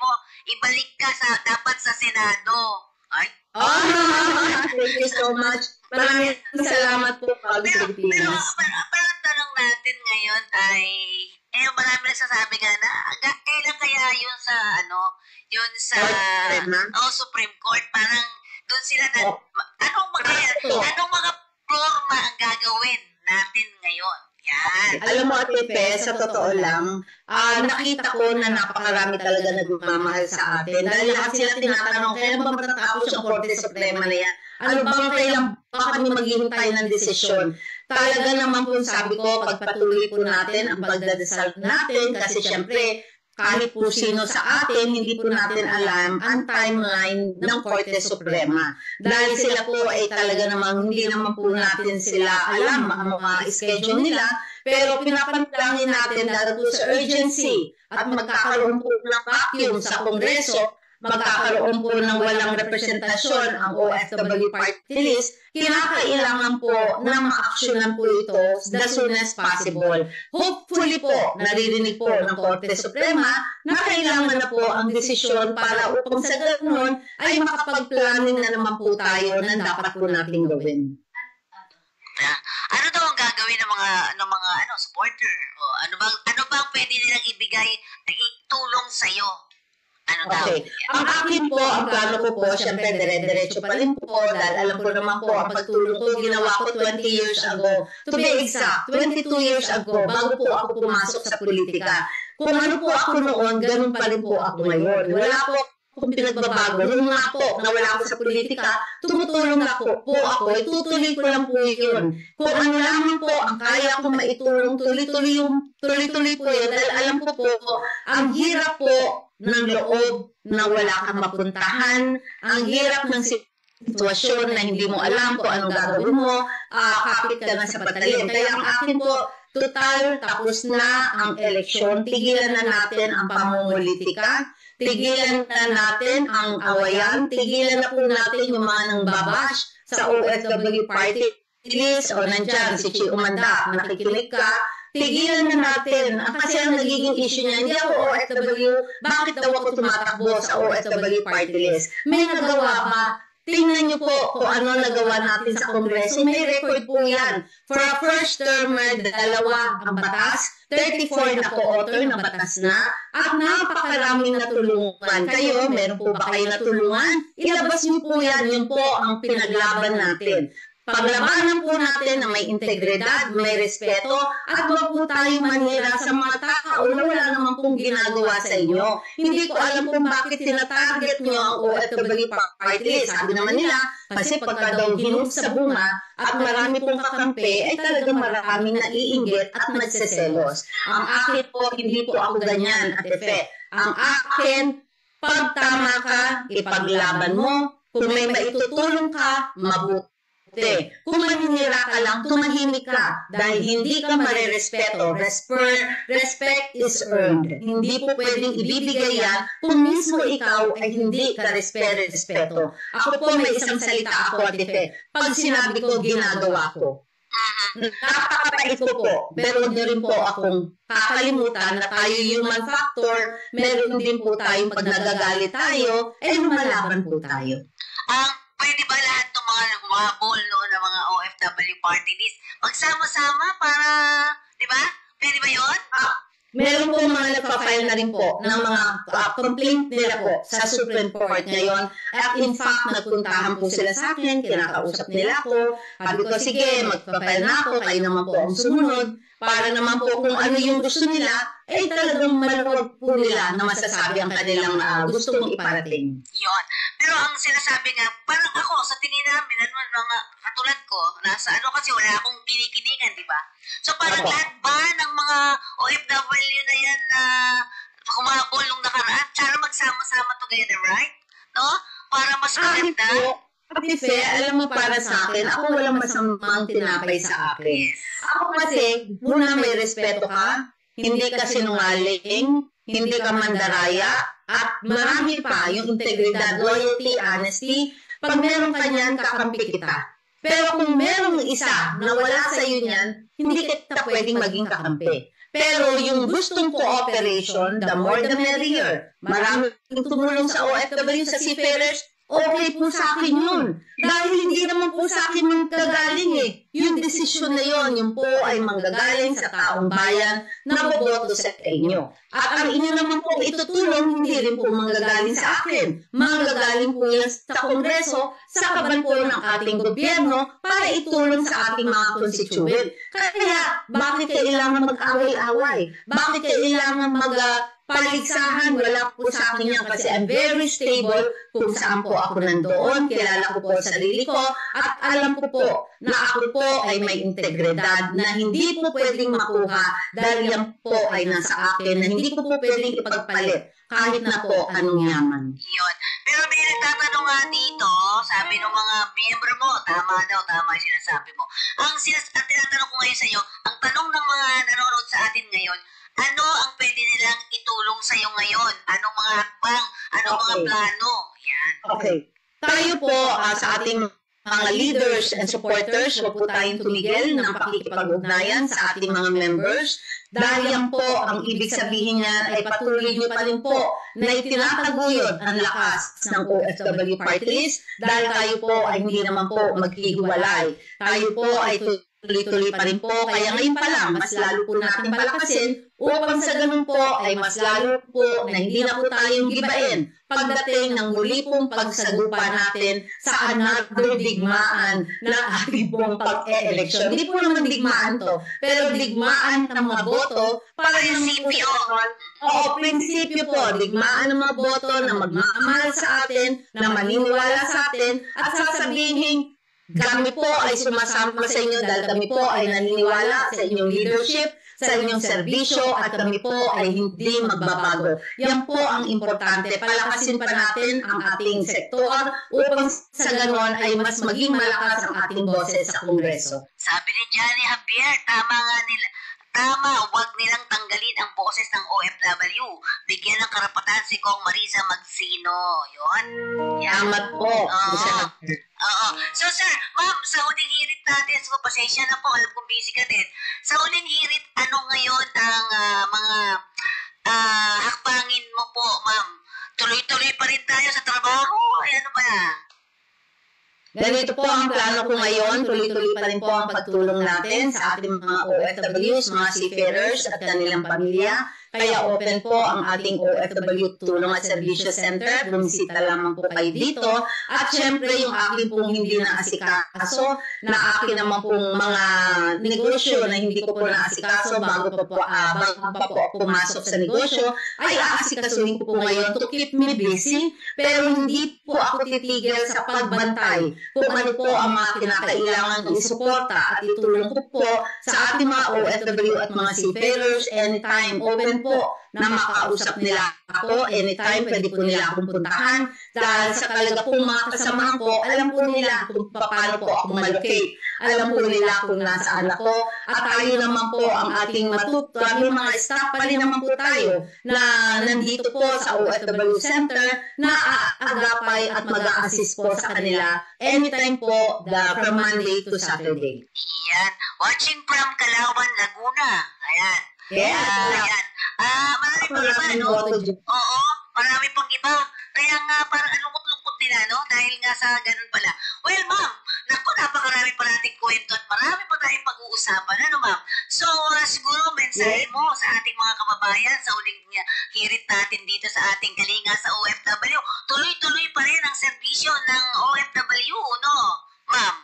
ka dapat sa Senado. Ay? Thank you so much. Maraming salamat po, bagong Pilipinas. Pero ang tanong natin ngayon ay, marami nagsasabi nga na, kailan kaya yun sa, Supreme Court, parang doon sila anong mga forma ang gagawin natin ngayon? Yan. Alam mo, Ate Pe, sa totoo lang, nakita ko na napakarami talaga nagmamahal sa atin. Dahil lahat sila tinatanong, kailan ba matatapos yung Korte Suprema na yan? Ano bang kailan ba kami maghihintay ng desisyon? Talaga naman po sabi ko, pagpatuloy po natin ang pagdadasal natin kasi syempre, kahit po sino sa atin, hindi po natin alam ang timeline ng Korte Suprema. Dahil sila po ay talaga namang, hindi naman po natin sila alam ang mga schedule nila, pero pinapanalangin natin dahil po sa urgency at magkakaroon po ng vacuum sa Kongreso, magkakaroon po ng walang representasyon ang OFW party list, kinakailangan po na ma-actionan po ito the soonest possible. Hopefully po, naririnig po ng Korte Suprema na kailangan na po ang desisyon para upang sa ganoon ay makapag-planning na naman po tayo na dapat po natin gawin. Ano daw ang gagawin ng mga supporter? O ano bang pwede nilang ibigay na itulong sa iyo? Anong Okay. Ang akin po, ang plano ko po, syempre, dire-diretso pa rin po, dahil alam ko naman po, ang pagtulong ko, ginawa ko 20 years ago. To be exact, 22 years ago, bago po ako pumasok sa politika. Kung ano po ako noon, ganun pa rin po ako ngayon. Wala po kung pinagbabago. Noon nga po, nawala ako sa politika, tumutulong na po ako, itutuloy ko lang po yun. Kung ano lamang po, ang kaya ko maitulong, tuloy-tuloy po yun. Dahil alam ko po, ang hirap po ng loob na wala kang mapuntahan, ang hirap ng sitwasyon na hindi mo alam kung anong gagawin mo, kapit ka na sa patalim. Kaya ang akin po, total, tapos na ang eleksyon, tigilan na natin ang pamumulitika, tigilan na natin ang awayan, tigilan na po natin yung mga nang babash sa OFW party list o nandyan si Chi Umanda, nakikinig ka, tigilan na natin. Kasi ang nagiging issue niya, hindi ako OFW, bakit daw ako tumatakbo sa OFW party list? May nagawa ba? Tingnan niyo po kung ano nagawa natin sa Kongreso. May record po yan. For a first termer, 2 ang batas, 34 na co-author na batas na, at napakaraming natulungan. Kayo, meron po ba kayo natulungan? Ilabas niyo po yan. Yun po ang pinaglaban natin. Paglabanan po natin na may integridad, may respeto, at huwag po tayo manira sa mga tao na wala naman pong ginagawa sa inyo. Hindi ko alam kung bakit tinatarget nyo ang OFW party list. Sabi naman nila, kasi pagka daw hinog sa bunga at marami pong kakampi, ay talagang maraming naiinggit at nagseselos. Ang akin po, hindi po ako ganyan at effect. Ang akin, pag tama ka, ipaglaban mo. Kung may maitutulong ka, mabuti. Kung maninira ka lang, tumahimik ka dahil hindi ka marirespeto. Respect is earned. Hindi po pwedeng ibibigay yan kung mismo ikaw ay hindi ka respeto. Ako po may isang salita ako at pag sinabi ko, ginagawa ko. Napakapait ko po, pero hindi rin po akong kakalimutan na tayo human factor. Meron din po tayong pag nagagalit tayo, lumalaban po tayo. Pwede ba lahat ng mga humabol noon ng mga OFW party list magsama-sama para, di ba? Pwede ba yun? Meron po mga nagpa-file na rin po ng mga complaint nila po sa Supreme Court ngayon. At in fact, nagpuntahan po sila sa akin, kinakausap nila ako. Sabi ko, sige, magpa-file na ako, kayo naman po ang sumunod. Para naman po kung ano yung gusto nila, talagang maluwag po nila na masasabi ang kanilang gusto mong iparating. Yun. Pero ang sinasabi nga, parang ako, sa tingin namin, mga katulad ko, nasa kasi wala akong kinikilingan, di ba? So parang lahat ba ng mga OFW na yan na humabol nung nakaraan, sana magsama-sama together, right? No? Para mas maganda. Kasi, alam mo para sa akin, ako walang masamang tinapay sa akin. Ako kasi, muna may respeto ka, hindi ka sinungaling, hindi ka mandaraya, at marami pa yung integridad, loyalty, honesty. Pag meron ka niyan, kakampi kita. Pero kung merong isa na wala sa iyo niyan, hindi kita pwedeng maging kakampi. Pero yung gustong cooperation, the more the merrier. Maraming tumulong sa OFW, sa seafarers, okay po sa akin yun. Dahil hindi naman po sa akin manggagaling Yung desisyon na yun, yung po ay manggagaling sa taong bayan na boboto sa inyo. At ang inyo naman po itutulong, hindi rin po manggagaling sa akin. Manggagaling po yan sa Kongreso, sa kaban po ng ating gobyerno para itulong sa ating mga constituent. Kaya, bakit kailangan mag-away-away? Bakit kailangan paligsahan? Wala po sa akin yan kasi I'm very stable kung saan po ako nandoon. Kilala ko po sarili ko at alam ko po na ako po ay may integridad na hindi po pwedeng makuha dahil yan po ay nasa akin na hindi ko po pwedeng ipagpalit kahit na po anong yaman. Yun. Pero may nagtatanong nga dito, sabi ng mga miyembro mo, tama yung sinasabi mo. Ang tinatanong ko ngayon sa iyo, ang tanong ng mga nanonood sa atin ngayon, ano ang pwede nilang itulong sa iyo ngayon? Anong mga hakbang? Anong mga plano? Yan. Okay. Tayo po sa ating mga leaders and supporters, huwag po tayong tumigil ng pakikipag-ugnayan sa ating mga members. Dahil yan po, ang ibig sabihin niyan ay patuloy nyo pa rin po na itinataguyod ang lakas ng OFW party list dahil tayo po ay hindi naman po maghihiwalay. Tayo po ay tuloy-tuloy pa rin po. Kaya ngayon pa lang, mas lalo po natin palakasin upang sa ganun po ay mas lalo po na hindi na po tayong gibain pagdating ng muli pong pagsagupa natin sa another digmaan ng ating pong pag-e-eleksyon. Hindi po naman digmaan to, pero digmaan ng mga boto para yung Prinsipyo. prinsipyo po, digmaan ng mga boto na magmamahal sa atin, na maniniwala sa atin, at sasabihin, kami po ay sumasama sa inyo dahil kami po ay naniniwala sa inyong leadership, sa inyong serbisyo, at kami po ay hindi magbabago. Yan po ang importante. Palakasin pa natin ang ating sektor upang sa ganon ay mas maging malakas ang ating boses sa Kongreso. Sabi ni Johnny Javier, tama nga nila. Tama, huwag nilang tanggalin ang boses ng OFW. Bigyan ng karapatan si Kong Marisa Magsino. Yun. Yan. Salamat po. Oo. So sir, ma'am, sa huling hirit natin, so pasensya na po, alam kong busy ka din. Sa huling hirit, ano ngayon ang mga hakbangin mo po, ma'am? Tuloy-tuloy pa rin tayo sa trabaho? Ay, ano ba na? Ganito po ang plano ko ngayon, tuloy-tuloy pa rin po ang pagtulong natin sa ating mga OFWs, mga seafarers at kanilang pamilya. Kaya open po ang ating OFW Tulong at Serbisyo Center. Bumisita lamang po kayo dito. At syempre yung aking pong hindi naasikaso, na akin naman pong mga negosyo na hindi ko po naasikaso bago pa po ako pumasok sa negosyo, ay aasikasuhin ko po ngayon to keep me busy. Pero hindi po ako titigil sa pagbantay kung ano po ang mga kinakailangan isuporta at itulong ko po sa ating mga OFW at mga seafarers anytime. Open po na makausap nila ako anytime, pwede po nila akong puntahan dahil sa talaga pong mga kasamahan ko, alam po nila kung paano po ako malocate, alam po nila kung nasaan ako, at tayo naman po ang ating aming mga staff pa rin naman po tayo na nandito po sa OFW Center na aagapay at mag-a-assist po sa kanila anytime po from Monday to Saturday. Iyan. Watching from Calauan, Laguna. Ayan. Yes. Ayan. Marami pang iba, no? Oo, marami pang iba. Kaya nga, parang lungkot-lungkot nila, no? Dahil nga sa ganun pala. Well, ma'am, naku, napakarami pa nating kwento at marami pa tayong pag-uusapan, ano, ma'am? So, siguro, mensahe mo sa ating mga kababayan sa uling hirit natin dito sa ating kalinga sa OFW. Tuloy-tuloy pa rin ang serbisyo ng OFW, no? Ma'am?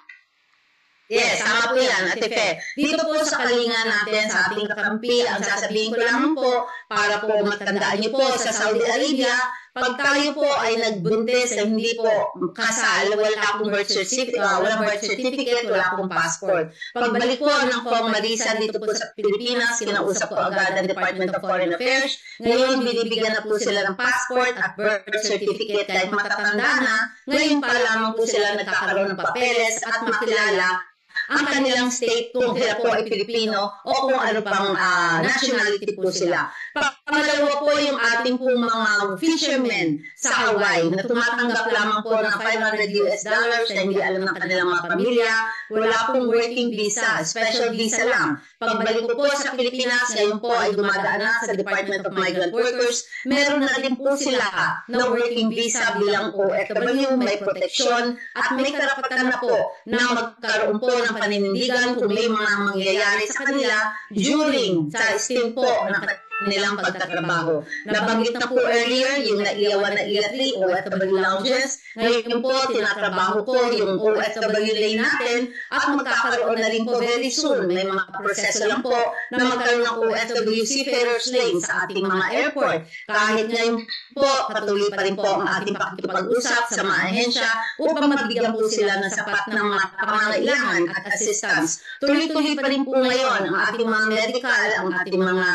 Yes, tama po yan, Ate Fe. Dito po sa kalinga natin, sa ating kakampi, ang sasabihin ko lang po, para po matandaan niyo po sa Saudi Arabia, pag tayo po ay nagbuntis na hindi po kasal, wala akong birth certificate, wala akong passport. Pagbalik po ng Kong Marisa dito po sa Pilipinas, kinausap ko agad ang Department of Foreign Affairs. Ngayon, binibigyan na po sila ng passport at birth certificate kahit matatanda na. Ngayon pa lamang po sila nagkakaroon ng papeles at makilala ang kanilang state kung sila po ay Pilipino o kung ano pang nationality po sila. Pangalawa po yung ating pong mga fishermen sa Hawaii na tumatanggap lamang po ng $500 na hindi alam ng kanilang mga pamilya. Wala pong working visa, special visa lang. Pagbalik ko po sa Pilipinas, ngayon po ay dumadaan na sa Department of Migrant Workers. Meron na din po sila na working visa bilang OFW, may proteksyon at may karapatan na po na magkaroon po ng paninindigan kung may mga mangyayari sa kanila during sa stint po ng nilang pagtatrabaho. Nabanggit na po earlier yung naiyawan na IATRI, OFW lounges. Ngayon po, tinatrabaho ko yung OFW lane natin at magkakaroon na rin po very soon. May mga proseso lang po na magkaroon ng OFW seafarers lane sa ating mga airport. Kahit ngayon po, patuloy pa rin po ang ating pakikipag-usap sa mga ahensya upang magbigyan po sila ng sapat ng mga pangangailangan at assistance. Tuloy-tuloy pa rin po ngayon ang ating mga medical, ang ating mga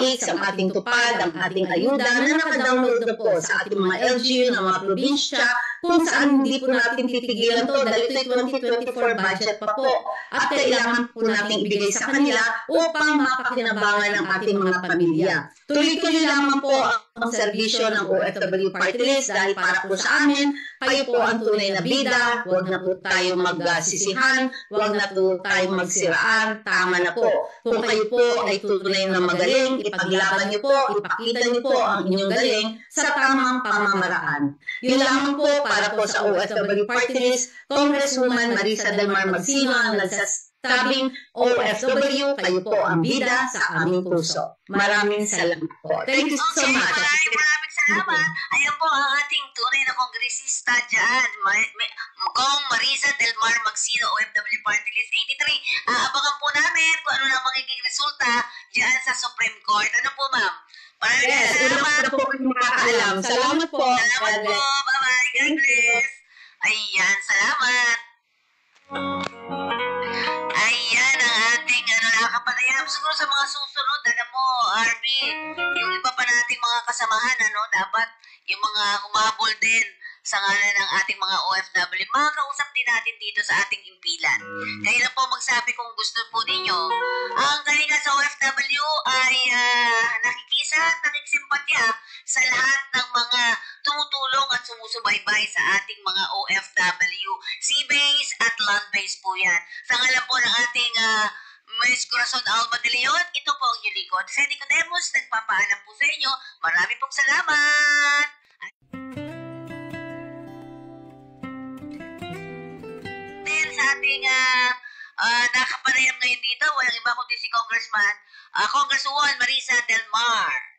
ang ating tupad, ang ating ayuda na naka-download na po sa ating mga LGU ng mga probinsya kung saan hindi po natin titigilan to dahil ito'y 2024 budget pa po at kailangan po natin ibigay sa kanila upang mapakinabangan ng ating mga pamilya. Tuloy-tuloy lamang po ang serbisyo ng OFW Party List dahil para po sa amin, kayo po ang tunay na bida, huwag na po tayo magsisihan, huwag na po tayo magsiraan, tama na po. Kung kayo po ay tunay na magaling, ipaglaban niyo po, ipakita niyo po ang inyong galing sa tamang pamamaraan. Yun lamang po para po sa OFW Party List, Congresswoman Marisa Del Mar Magsino ang nagsasabing OFW, kayo po ang bida sa aming puso. Maraming salamat po. Thank you so much. Maraming salamat. Ayan po ang ating tunay na kongresista dyan. Kong Marisa Del Mar Magsino, OFW Party List 83. Aabangan po namin kung ano na magiging resulta dyan sa Supreme Court. Ano po, ma'am? Maraming salamat. Una po kayo makakaalam. Salamat po. Salamat po. Bye-bye. God bless. Ayan, salamat. Ayan ang ating nakakapanayam. Siguro sa mga susunod, alam mo, RB, yung iba pa nating mga kasamahan, dapat yung mga humabol din sa ngalan ng ating mga OFW. Makakausap din natin dito sa ating impilan. Kaya lang po magsabi kung gusto po ninyo. Ang galingan sa OFW ay nakikisa at nakikisimpatya sa lahat ng mga tumutulong at sumusubaybay sa ating mga OFW. Sea-base at land-base po yan. Sa ngalan po ng ating Miss Corazon Alma de Leon, ito po ang inyong lingkod. Freddy Codemos, nagpapaalam po sa inyo. Maraming pong salamat! Sa ating nakapanayam ngayon dito, walang iba kundi si Congresswoman Marisa Del Mar.